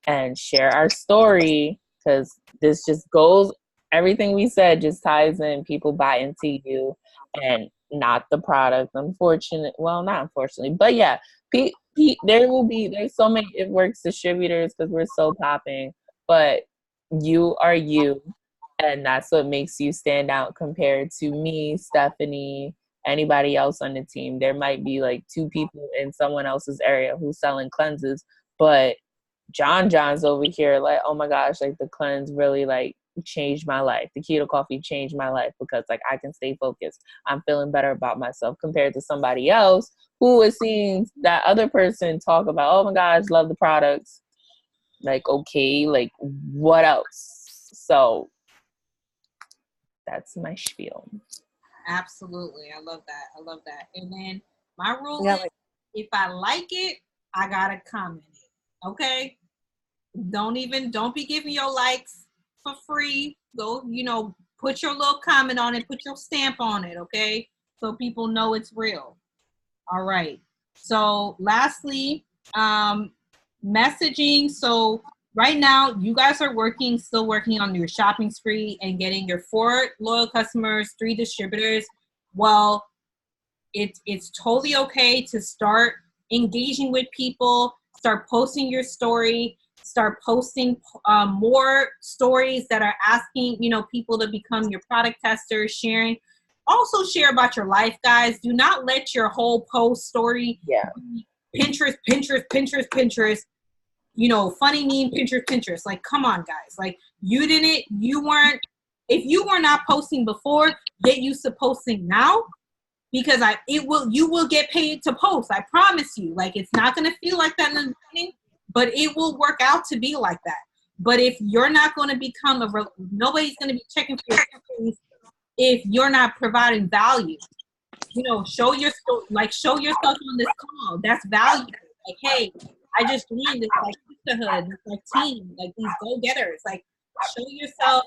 and share our story, because this just goes, everything we said just ties in. People buy into you and not the product. Well, not unfortunately, but yeah, there's so many It Works distributors because we're so popping, but you are you, and that's what makes you stand out compared to me, Stephanie, anybody else on the team. There might be like 2 people in someone else's area who's selling cleanses, but John's over here like, oh my gosh, like the cleanse really like changed my life. The keto coffee changed my life because like I can stay focused. I'm feeling better about myself compared to somebody else who is seeing that other person talk about, oh my gosh, love the products. Like, okay, like what else? So that's my spiel. Absolutely. I love that. I love that. And then my rule Yeah, is if I like it, I gotta comment it. Okay? Don't be giving your likes for free. Go, put your little comment on it, put your stamp on it, okay? So people know it's real. All right. So lastly, messaging. So right now you guys are still working on your shopping spree and getting your 4 loyal customers, 3 distributors. Well, it's totally okay to start engaging with people, start posting your story, start posting more stories that are asking, people to become your product testers, sharing. Also share about your life, guys. Do not let your whole post story be Pinterest, funny meme, Pinterest. Like, come on, guys. Like, if you were not posting before, get used to posting now, because you will get paid to post. I promise you. Like, it's not going to feel like that in the beginning, but it will work out to be like that. But if you're not going to become nobody's going to be checking for your stories if you're not providing value. Show yourself on this call. That's valuable. Like, hey, I just joined this like sisterhood, this like team, like these go-getters. Like, show yourself,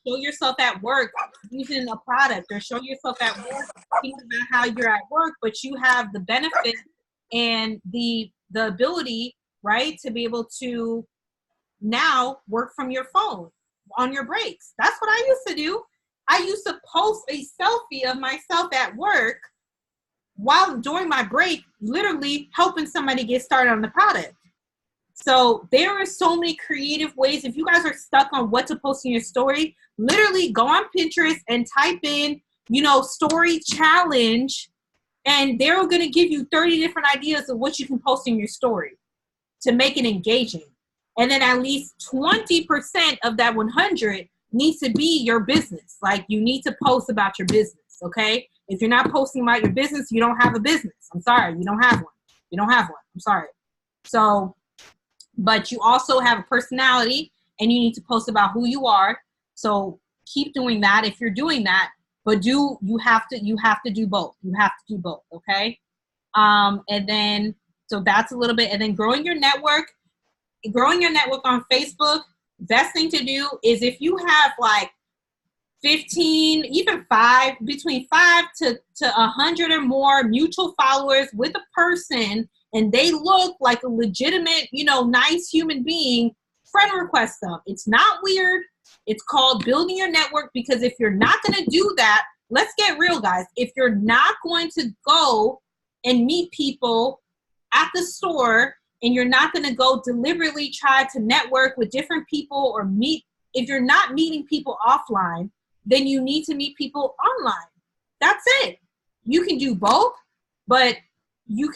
show yourself at work using a product, or show yourself at work thinking about how you're at work, but you have the benefit and the ability, right, to be able to now work from your phone on your breaks. That's what I used to do. I used to post a selfie of myself at work while during my break, literally helping somebody get started on the product. So there are so many creative ways. If you guys are stuck on what to post in your story, literally go on Pinterest and type in, story challenge, and they're going to give you 30 different ideas of what you can post in your story to make it engaging. And then at least 20% of that 100 needs to be your business. Like, you need to post about your business, okay? If you're not posting about your business, you don't have a business. I'm sorry, you don't have one. You don't have one. I'm sorry. So, but you also have a personality, and you need to post about who you are. So keep doing that if you're doing that. But you have to do both. You have to do both, okay? And then, so that's a little bit. And then growing your network on Facebook. Best thing to do is, if you have like 15, even between 5 to 100 or more mutual followers with a person, and they look like a legitimate, nice human being, friend request them. It's not weird. It's called building your network, because if you're not going to do that, let's get real, guys. If you're not going to go and meet people at the store, and you're not going to go deliberately try to network with different people or if you're not meeting people offline, then you need to meet people online. That's it. You can do both, but you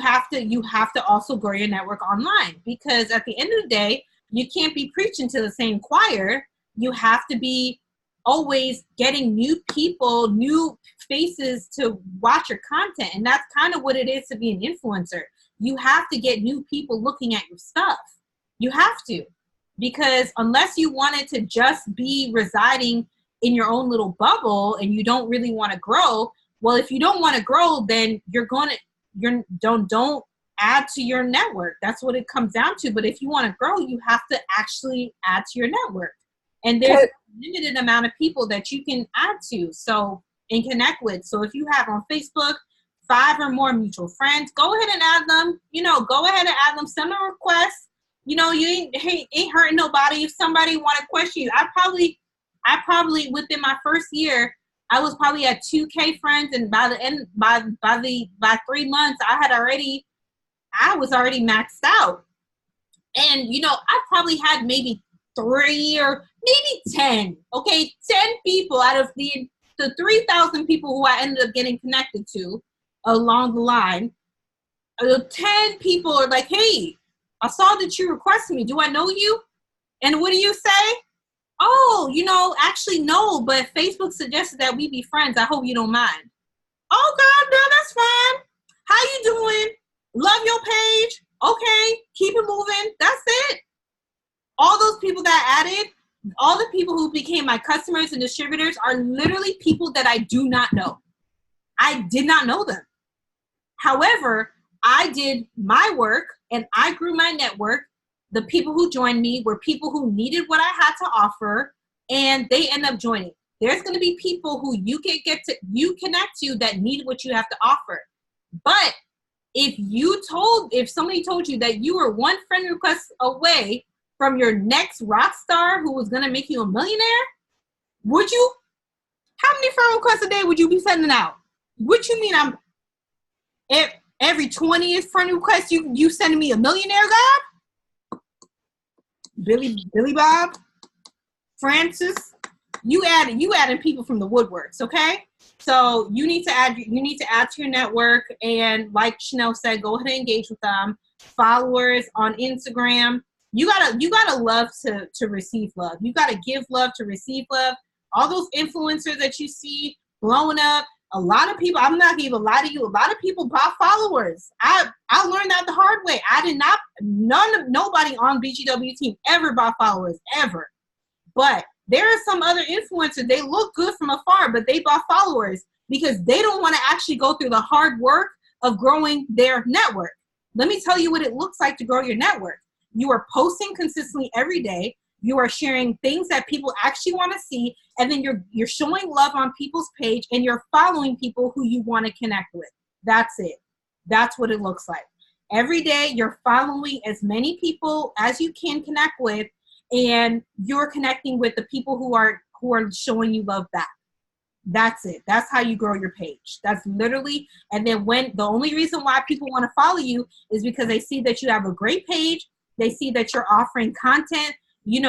have to also grow your network online, because at the end of the day, you can't be preaching to the same choir. You have to be always getting new people, new faces to watch your content. And that's kind of what it is to be an influencer. You have to get new people looking at your stuff. You have to, because unless you wanted to just be residing in your own little bubble and you don't really want to grow, well, if you don't want to grow, then don't add to your network. That's what it comes down to. But if you want to grow, you have to actually add to your network. And there's a limited amount of people that you can add to and connect with. So if you have on Facebook 5 or more mutual friends, go ahead and add them. Go ahead and add them. Send a request. You ain't hurting nobody. If somebody want to question you, I probably within my first year, I was probably at 2K friends, and by the end, by 3 months, I was already maxed out. And I probably had maybe 3 or maybe 10. Okay, 10 people out of the 3,000 people who I ended up getting connected to along the line. 10 people are like, "Hey, I saw that you requested me. Do I know you?" And what do you say? "Oh, actually no, but Facebook suggested that we be friends. I hope you don't mind." "Oh God, no, that's fine. How you doing? Love your page. Okay, keep it moving." That's it. All those people that added, all the people who became my customers and distributors are literally people that I do not know. I did not know them. However, I did my work and I grew my network. The people who joined me were people who needed what I had to offer, and they end up joining. There's going to be people who you connect to that need what you have to offer. But if somebody told you that you were one friend request away from your next rock star who was going to make you a millionaire, would you? How many friend requests a day would you be sending out? What you mean every 20th friend request you sending me a millionaire, God? Billy Bob, Francis, you adding people from the woodworks, okay? So you need to add to your network, and like Chanel said, go ahead and engage with them. Followers on Instagram. You gotta love to receive love. You gotta give love to receive love. All those influencers that you see blowing up, a lot of people, I'm not gonna even lie to you, a lot of people bought followers. I learned that the hard way. Nobody on BGW team ever bought followers, ever. But there are some other influencers, they look good from afar, but they bought followers because they don't want to actually go through the hard work of growing their network. Let me tell you what it looks like to grow your network. You are posting consistently every day. You are sharing things that people actually want to see, and then you're showing love on people's page, and you're following people who you want to connect with. That's it. That's what it looks like. Every day you're following as many people as you can connect with, and you're connecting with the people who are showing you love back. That's it. That's how you grow your page. That's literally, and then when the only reason why people want to follow you is because they see that you have a great page. They see that you're offering content.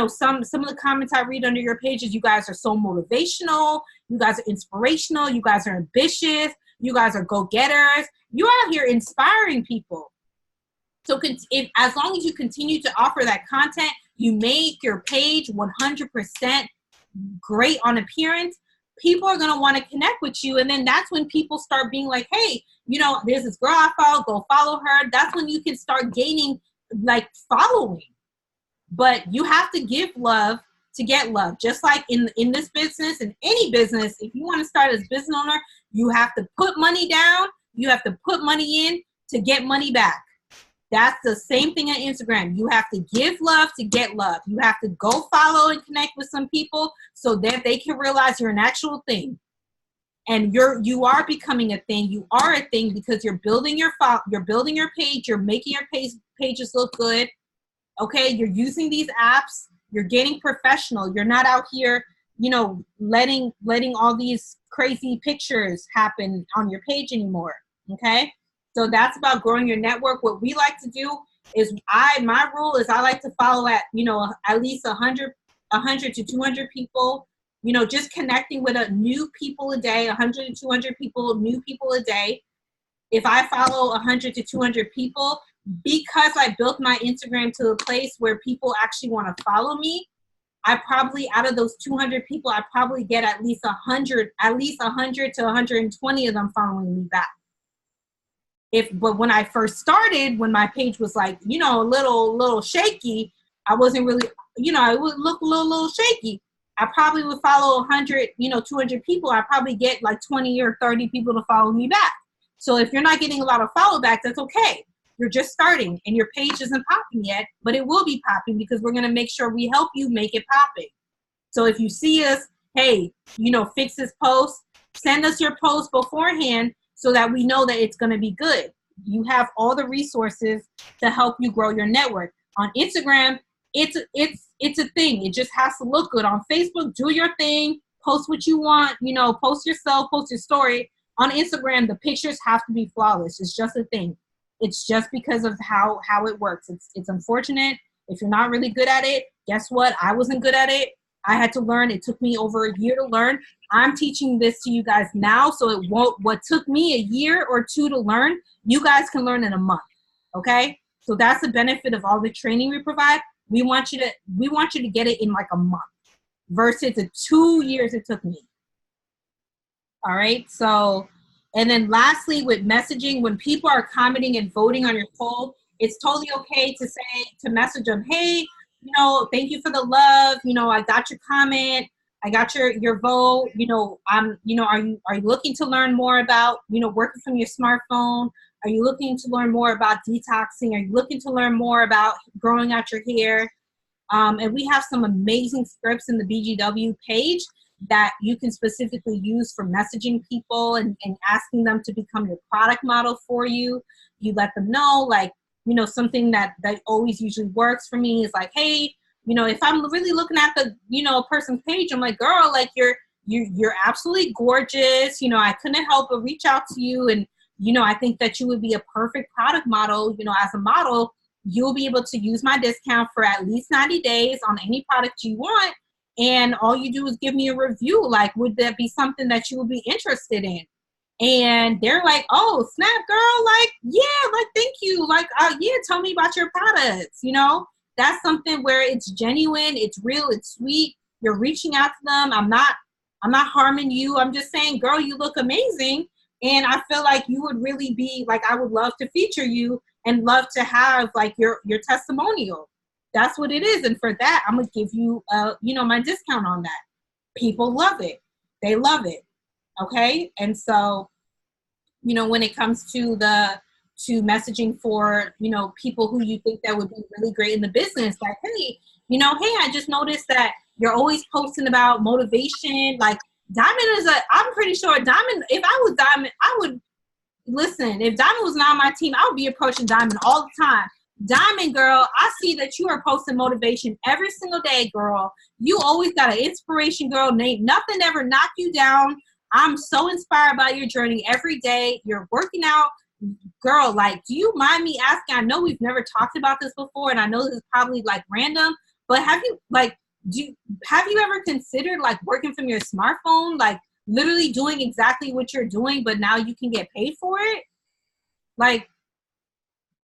Some of the comments I read under your pages, you guys are so motivational. You guys are inspirational. You guys are ambitious. You guys are go-getters. You're out here inspiring people. So as long as you continue to offer that content, you make your page 100% great on appearance, people are going to want to connect with you. And then that's when people start being like, "Hey, there's this girl I follow, go follow her." That's when you can start gaining following. But you have to give love to get love. Just like in this business, in any business, if you want to start as a business owner, you have to put money down. You have to put money in to get money back. That's the same thing on Instagram. You have to give love to get love. You have to go follow and connect with some people so that they can realize you're an actual thing. And you are becoming a thing. You are a thing because you're building your page. You're making your pages look good. Okay, you're using these apps. You're getting professional. You're not out here, letting all these crazy pictures happen on your page anymore. Okay, so that's about growing your network. What we like to do is my rule is I like to follow at least 100 to 200 people. Just connecting with new people a day, 100 to 200 new people a day. If I follow 100 to 200 people, because I built my Instagram to a place where people actually want to follow me, I probably, out of those 200 people, I probably get at least 100 to 120 of them following me back. But when I first started, when my page was a little shaky, I wasn't really, it would look a little shaky. I probably would follow 100, 200 people. I probably get like 20 or 30 people to follow me back. So if you're not getting a lot of follow back, that's okay. You're just starting and your page isn't popping yet, but it will be popping because we're going to make sure we help you make it popping. So if you see us, hey, fix this post, send us your post beforehand so that we know that it's going to be good. You have all the resources to help you grow your network. On Instagram, it's a thing. It just has to look good. On Facebook, do your thing, post what you want, post yourself, post your story. On Instagram, the pictures have to be flawless. It's just a thing. It's just because of how it works. It's unfortunate. If you're not really good at it, guess what? I wasn't good at it. I had to learn. It took me over a year to learn. I'm teaching this to you guys now, so it won't. What took me a year or two to learn, you guys can learn in a month. Okay? So that's the benefit of all the training we provide. We want you to get it in like a month versus the 2 years it took me. All right. So, and then lastly, with messaging, when people are commenting and voting on your poll, it's totally okay to message them, hey, thank you for the love. I got your comment. I got your vote. are you looking to learn more about, working from your smartphone? Are you looking to learn more about detoxing? Are you looking to learn more about growing out your hair? And we have some amazing scripts in the BGW page that you can specifically use for messaging people and asking them to become your product model for you. You let them know, something that always usually works for me is like, hey, if I'm really looking at the, person's page, I'm like, girl, like you're absolutely gorgeous. I couldn't help but reach out to you. And, I think that you would be a perfect product model. As a model, you'll be able to use my discount for at least 90 days on any product you want. And all you do is give me a review. Like, would that be something that you would be interested in? And they're like, oh, snap, girl. Like, yeah, like, thank you. Like, yeah, tell me about your products. That's something where it's genuine. It's real. It's sweet. You're reaching out to them. I'm not harming you. I'm just saying, girl, you look amazing. And I feel like you would really be like, I would love to feature you and love to have like your testimonial. That's what it is. And for that, I'm going to give you, my discount on that. People love it. They love it. Okay. And so, when it comes to messaging for, people who you think that would be really great in the business, like, hey, hey, I just noticed that you're always posting about motivation. Like Diamond I'm pretty sure Diamond, if I was Diamond, I would listen, if Diamond was not on my team, I would be approaching Diamond all the time. Diamond girl, I see that you are posting motivation every single day, girl. You always got an inspiration, girl. Nothing ever knocked you down. I'm so inspired by your journey every day. You're working out. Girl, like, do you mind me asking? I know we've never talked about this before, and I know this is probably like random, but have you ever considered like working from your smartphone, like literally doing exactly what you're doing, but now you can get paid for it? Like,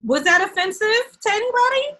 was that offensive to anybody?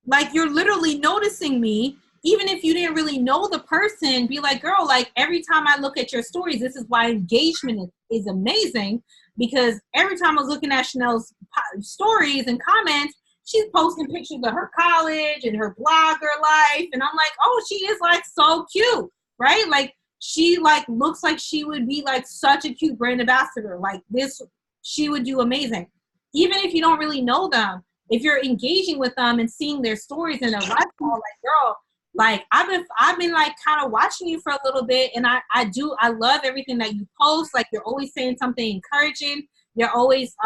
Like, you're literally noticing me, even if you didn't really know the person, be like, girl, like every time I look at your stories, this is why engagement is amazing, because every time I was looking at Chanel's stories and comments, she's posting pictures of her college and her blogger life. And I'm like, oh, she is like so cute, right? Like she like looks like she would be like such a cute brand ambassador. Like this, she would do amazing. Even if you don't really know them, if you're engaging with them and seeing their stories and their lifestyle, like girl, like I've been like kind of watching you for a little bit, and I love everything that you post. Like you're always saying something encouraging. You're always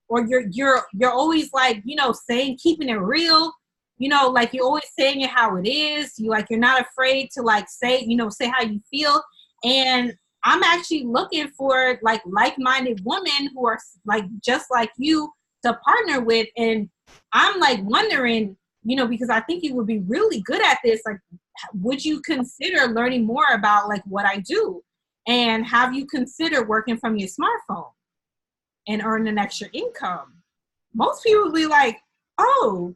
or you're always like, saying, keeping it real, like you're always saying it how it is. You're not afraid to like say how you feel. And I'm actually looking for like-minded women who are like just like you to partner with. And I'm like wondering, because I think you would be really good at this. Like, would you consider learning more about like what I do? And have you considered working from your smartphone and earn an extra income? Most people would be like, oh,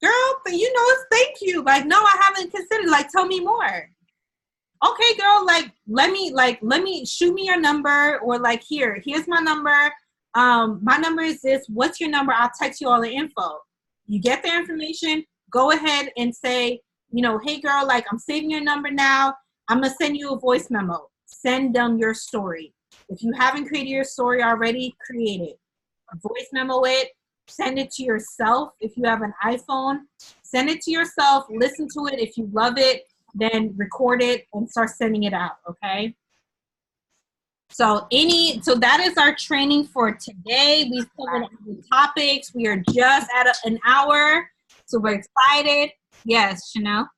girl, thank you. Like, no, I haven't considered. Like, tell me more. Okay, girl, like, let me shoot me your number, or like, here's my number. My number is this. What's your number? I'll text you all the info. You get the information, go ahead and say, hey girl, like I'm saving your number now. I'm gonna send you a voice memo. Send them your story. If you haven't created your story already, create it. Voice memo it. Send it to yourself. If you have an iPhone, send it to yourself. Listen to it. If you love it, then record it and start sending it out. Okay. So that is our training for today. We've covered all the topics. We are just at an hour, so we're excited. Yes, Chanel.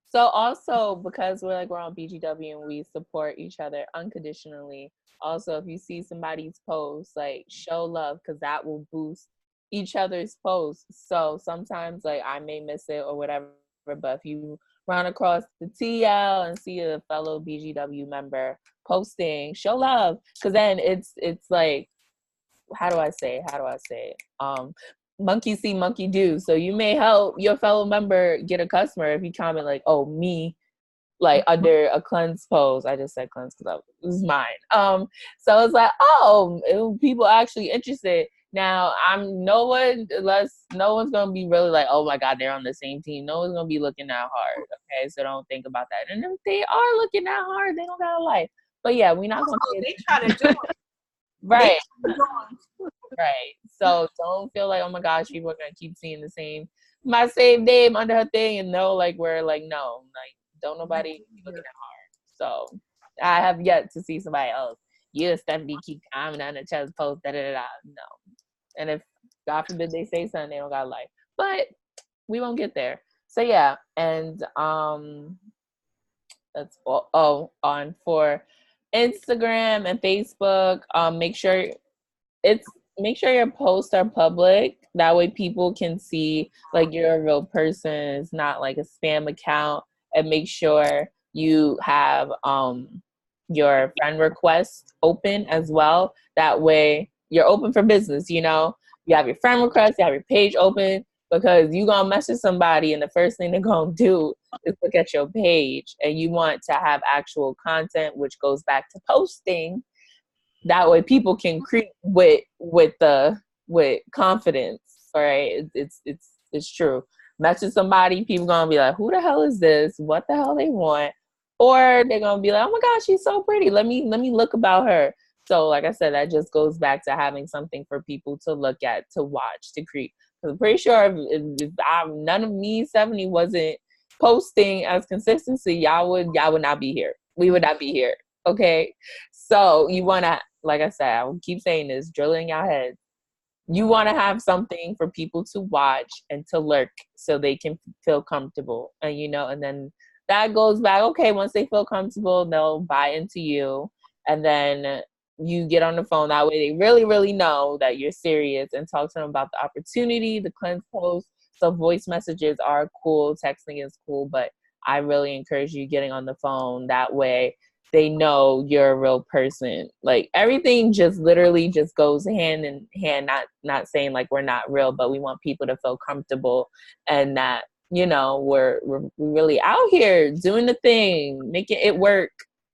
So also because we're on BGW and we support each other unconditionally. Also, if you see somebody's post, like show love because that will boost each other's posts. So sometimes I may miss it or whatever, but if you run across the TL and see a fellow BGW member posting, show love because then it's like, how do I say it? Monkey see, monkey do. So you may help your fellow member get a customer if you comment like, oh, me, under a cleanse post. I just said cleanse because it was mine. So it's like, oh, people are actually interested. Now no one's gonna be really like, oh my God, they're on the same team. No one's gonna be looking that hard. Okay, so don't think about that. And if they are looking that hard, they don't got a life. But yeah, we're not gonna. They try to do it. Right. Right. So don't feel like, oh my gosh, people are gonna keep seeing my same name under her thing and no, we're no, don't nobody be looking that hard. So I have yet to see somebody else. You and Stephanie keep commenting on each other's post, no. And if God forbid they say something, they don't got a life. But we won't get there. So yeah, and that's on for Instagram and Facebook. Make sure your posts are public. That way people can see you're a real person. It's not like a spam account. And make sure you have your friend request open as well. That way you're open for business, you have your friend request, you have your page open, because you're gonna message somebody and the first thing they're gonna do is look at your page, and you want to have actual content, which goes back to posting. That way people can create with confidence. All right. It's true. Message somebody, people gonna be like, who the hell is this? What the hell they want? Or they're gonna be like, oh my gosh, she's so pretty. Let me look about her. So like I said, that just goes back to having something for people to look at, to watch, to create. Because I'm pretty sure if none of me, 70, wasn't posting as consistency, y'all would not be here. We would not be here. Okay. So you wanna, like I said, I will keep saying this, drill it in your head. You want to have something for people to watch and to lurk so they can feel comfortable. And, and then that goes back, okay, once they feel comfortable, they'll buy into you. And then you get on the phone. That way they really, really know that you're serious, and talk to them about the opportunity, the cleanse post. So voice messages are cool. Texting is cool. But I really encourage you getting on the phone. That way they know you're a real person. Everything just literally just goes hand in hand, not saying we're not real, but we want people to feel comfortable and that, we're really out here doing the thing, making it work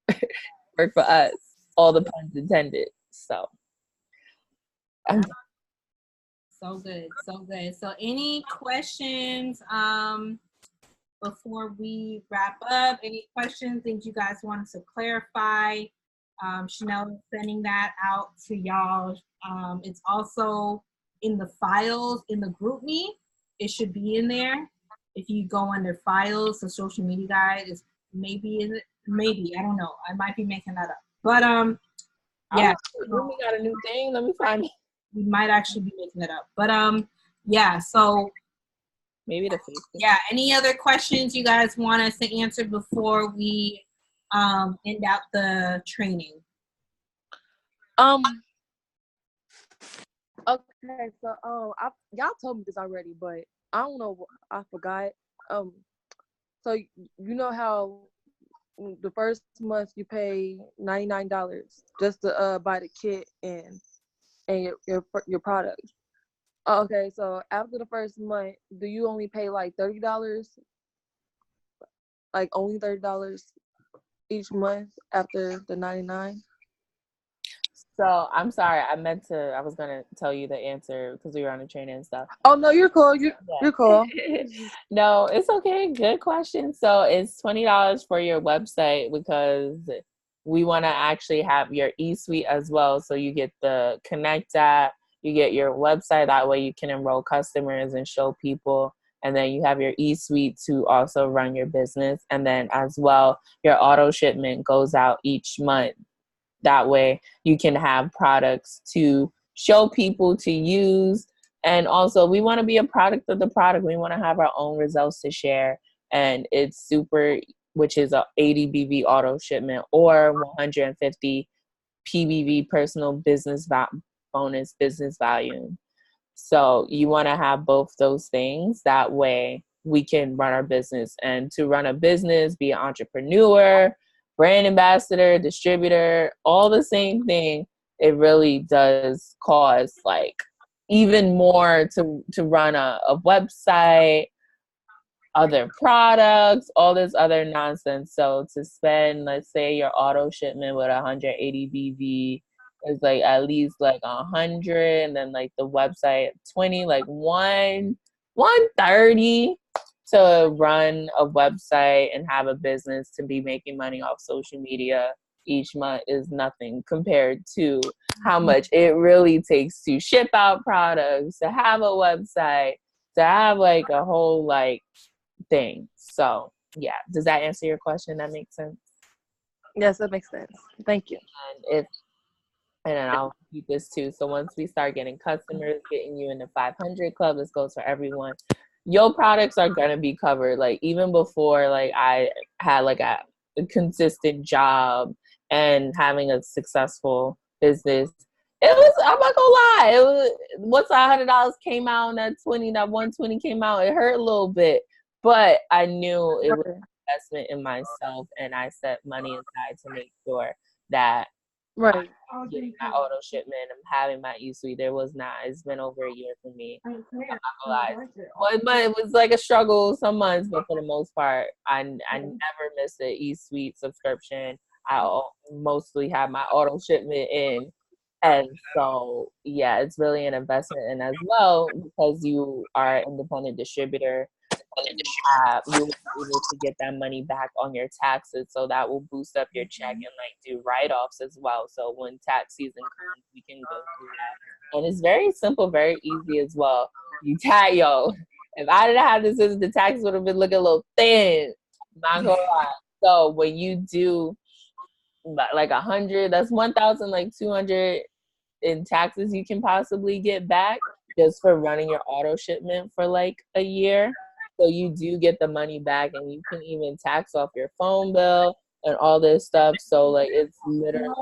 for us, all the puns intended. So so good. So any questions before we wrap up? Any questions, things you guys want us to clarify? Chanel is sending that out to y'all. It's also in the files in the group me. It should be in there. If you go under files, the social media guide is maybe I don't know. I might be making that up. But yeah. We got a new thing. Let me find it. We might actually be making it up. But yeah, so maybe the Facebook. Yeah, any other questions you guys want us to answer before we end out the training? Okay, so y'all told me this already, but I don't know. I forgot. So you know how the first month you pay $99 just to buy the kit and your products. Okay, so after the first month, do you only pay $30? Only $30 each month after the 99? So I'm sorry. I was gonna tell you the answer because we were on the training and stuff. Oh no, you're cool. You're cool. No, it's okay. Good question. So it's $20 for your website because we want to actually have your e-suite as well. So you get the Connect app, you get your website. That way you can enroll customers and show people. And then you have your e-suite to also run your business. And then as well, your auto shipment goes out each month. That way you can have products to show people to use. And also we want to be a product of the product. We want to have our own results to share. And it's super, which is a 80 BV auto shipment or 150 PBV personal business bonus business volume. So you want to have both those things. That way we can run our business. And to run a business, be an entrepreneur, brand ambassador, distributor, all the same thing. It really does cost like even more to run a website, other products, all this other nonsense. So to spend, let's say your auto shipment with 180 BV is like at least like 100, and then like the website 20, like 130 to run a website and have a business. To be making money off social media each month is nothing compared to how much it really takes to ship out products, to have a website, to have like a whole like thing. So yeah, does that answer your question? That makes sense. Yes, that makes sense. Thank you. And then I'll repeat this too. So once we start getting customers, getting you in the 500 club, this goes for everyone. Your products are gonna be covered. Like even before, like I had like a consistent job and having a successful business. It was, I'm not gonna lie, it was once $100 came out and that 120 came out, it hurt a little bit. But I knew it was an investment in myself, and I set money aside to make sure that Right. I'm getting my auto shipment. I'm having my e-suite. There was not. It's been over a year for me. I'm not gonna lie. But it was like a struggle some months, but for the most part, I never missed an e-suite subscription. I mostly have my auto shipment in. And so, yeah, it's really an investment. And as well, because you are an independent distributor, you will be able to get that money back on your taxes. So that will boost up your check and like do write-offs as well. So when tax season comes, we can go through that. And it's very simple, very easy as well. You tag, yo, if I didn't have this, the taxes would have been looking a little thin. Not gonna lie. So when you do like 100, that's 1,000, like 200 in taxes you can possibly get back just for running your auto shipment for like a year. So you do get the money back, and you can even tax off your phone bill and all this stuff. So like it's literally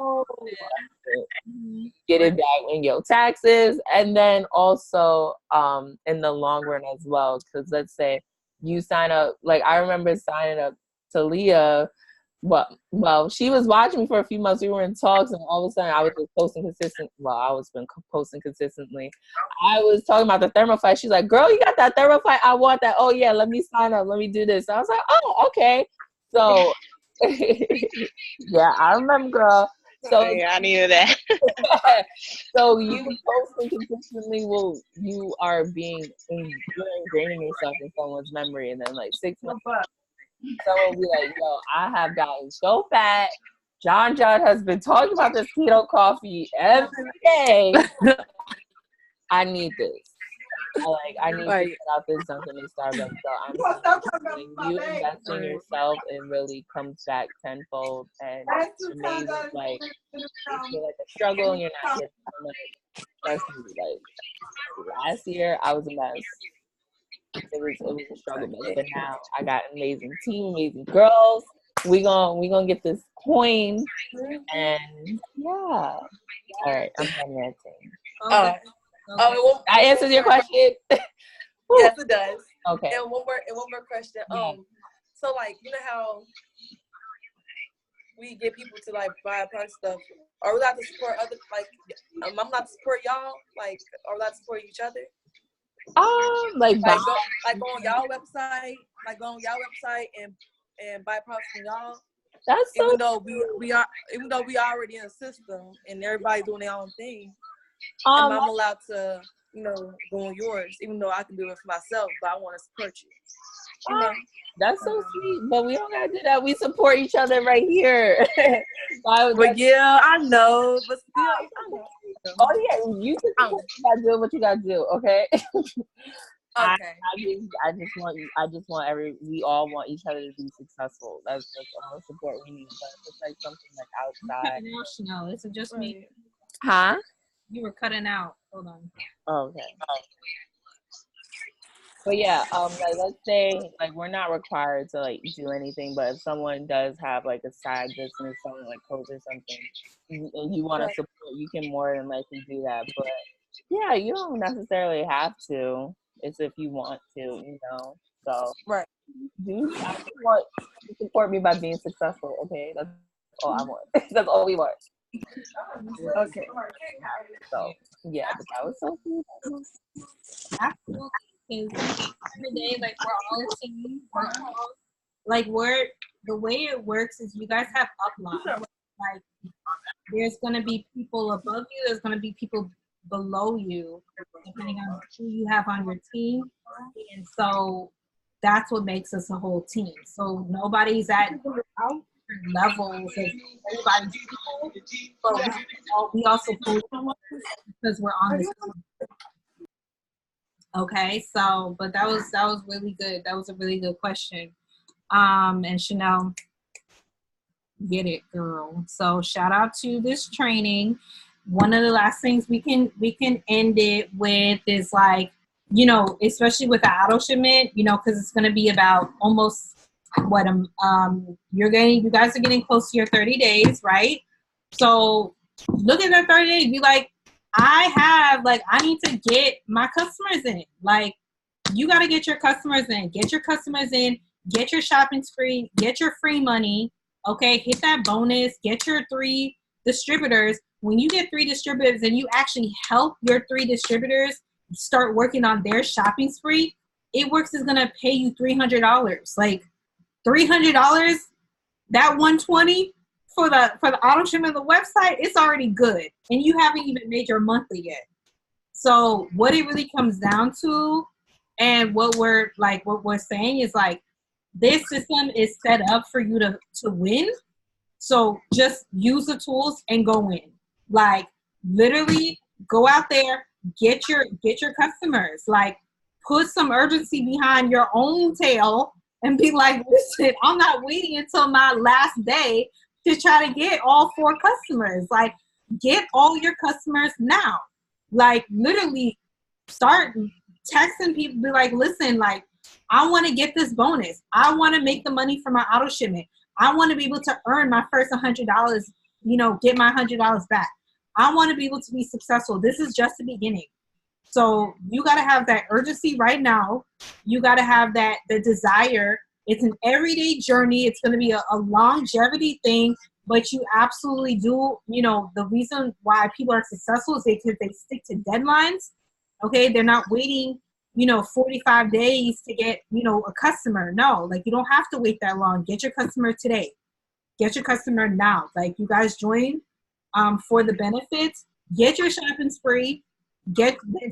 get it back in your taxes. And then also in the long run as well, because let's say you sign up, like I remember signing up to Leah. Well, she was watching me for a few months. We were in talks, and all of a sudden, I was just posting consistent. Well, I was been posting consistently. I was talking about the thermoflight. She's like, "Girl, you got that thermoflight? I want that. Oh yeah, let me sign up. Let me do this." So I was like, "Oh, okay." So, yeah, I remember, girl. So yeah, I needed that. so you posting consistently you are you're ingraining yourself in someone's memory, and then like 6 months. Someone will be like, yo, I have gotten so fat. John has been talking about this keto coffee every day. I need this. I need to get out this Dunkin' and Starbucks. So when you invest in yourself, it really comes back tenfold, and it's amazing. Like you feel like a struggle, and you're not getting so much. Trust me, like last year, I was a mess. It was a struggle, but now I got an amazing team, amazing girls. We gonna get this coin, and yeah. All right, I'm done ranting. I answered your question. Yes, it does. Okay. And one more question. Yeah. So like you know how we get people to like buy our stuff. Are we allowed to support other I'm allowed to support y'all? Like are we allowed to support each other? Like go on y'all website, and buy products from y'all. That's so even though we are already in the system and everybody doing their own thing. And I'm allowed to, go on yours, even though I can do it for myself, but I want to support you. You know? That's so sweet, but we don't gotta do that. We support each other right here. But yeah, I know. But still, I know. Oh yeah, you just gotta do what you gotta do, okay? Okay. We all want each other to be successful. That's all the support we need. But if it's like something like outside. No, it's just me. Huh? You were cutting out. Hold on. Okay. But yeah, like let's say like we're not required to like do anything, but if someone does have like a side business, something like clothes or something, and you want to support, you can more than likely do that. But yeah, you don't necessarily have to. It's if you want to, So right. Dude, I want to support me by being successful. Okay, that's all I want. That's all we want. Okay. So yeah, but that was so cool. Absolutely. Because every day, like we're all a team. The way it works is you guys have uplines. Like there's gonna be people above you. There's gonna be people below you, depending on who you have on your team. And so that's what makes us a whole team. So nobody's at different levels of everybody's people, but we also pull because we're on this team. Okay, so but that was really good. That was a really good question. And Chanel, get it, girl. So shout out to this training. One of the last things we can end it with is like, especially with the auto shipment, because it's gonna be about almost what you guys are getting close to your 30 days, right? So look at that 30 days, be like, I need to get my customers in. Like, you got to get your customers in. Get your customers in. Get your shopping spree. Get your free money. Okay, hit that bonus. Get your 3 distributors. When you get 3 distributors and you actually help your 3 distributors start working on their shopping spree, It Works is going to pay you $300. Like, $300, that $120 for the auto shipment of the website, it's already good, and you haven't even made your monthly yet. So what it really comes down to, and what we're saying is like, this system is set up for you to win. So just use the tools and go in. Like, literally go out there, get your customers. Like, put some urgency behind your own tail and be like, listen, I'm not waiting until my last day to try to get all 4 customers. Like, get all your customers now. Like, literally start texting people, be like, listen, like, I want to get this bonus. I want to make the money for my auto shipment. I want to be able to earn my first $100, get my $100 back. I want to be able to be successful. This is just the beginning. So you got to have that urgency right now. You got to have the desire. It's an everyday journey. It's going to be a longevity thing, but you absolutely do, the reason why people are successful is because they stick to deadlines. Okay. They're not waiting, 45 days to get, a customer. No, like, you don't have to wait that long. Get your customer today. Get your customer now. Like, you guys join for the benefits. Get your shopping spree.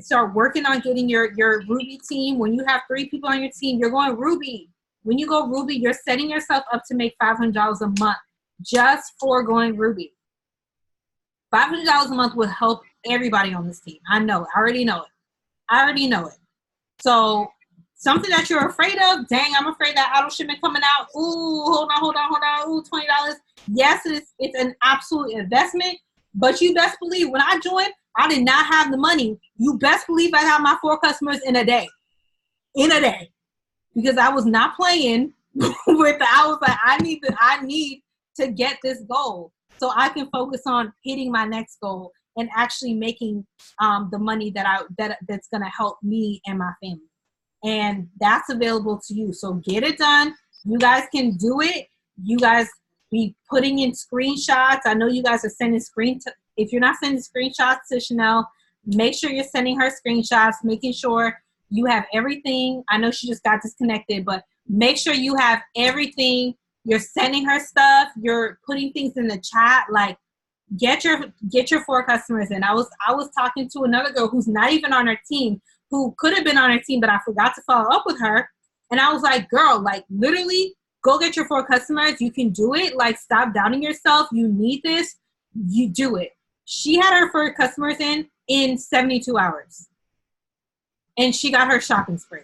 Start working on getting your Ruby team. When you have 3 people on your team, you're going Ruby. When you go Ruby, you're setting yourself up to make $500 a month just for going Ruby. $500 a month will help everybody on this team. I know. I already know it. So something that you're afraid of, dang, I'm afraid that auto shipment coming out. Ooh, hold on. Ooh, $20. Yes, it's an absolute investment, but you best believe when I joined, I did not have the money. You best believe I have my 4 customers in a day. Because I was not playing with I was like, I need to get this goal so I can focus on hitting my next goal and actually making the money that's going to help me and my family. And that's available to you. So get it done. You guys can do it. You guys be putting in screenshots. I know you guys are sending if you're not sending screenshots to Chanel, make sure you're sending her screenshots, making sure you have everything. I know she just got disconnected, but make sure you have everything, you're sending her stuff, you're putting things in the chat, like get your 4 customers in. I was talking to another girl who's not even on her team, who could have been on her team, but I forgot to follow up with her. And I was like, girl, like literally go get your 4 customers. You can do it. Like, stop doubting yourself. You need this. You do it. She had her 4 customers in 72 hours. And she got her shopping spree.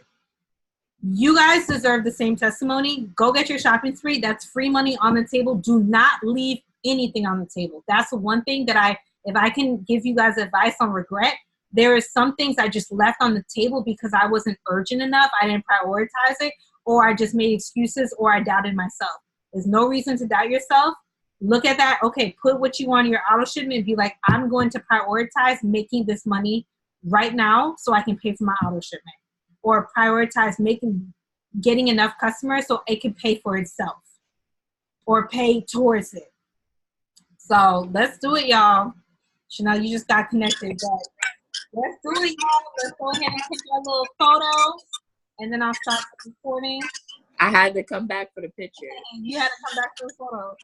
You guys deserve the same testimony. Go get your shopping spree. That's free money on the table. Do not leave anything on the table. That's the one thing that if I can give you guys advice on regret, there is some things I just left on the table because I wasn't urgent enough. I didn't prioritize it, or I just made excuses, or I doubted myself. There's no reason to doubt yourself. Look at that. Okay, put what you want in your auto shipment and be like, I'm going to prioritize making this money right now so I can pay for my auto shipment. Or prioritize getting enough customers so it can pay for itself or pay towards it. So let's do it, y'all. Chanel, you just got connected, but let's do it, y'all. Let's go ahead and take our little photo, and then I'll start recording. I had to come back for the picture. You had to come back for the photo.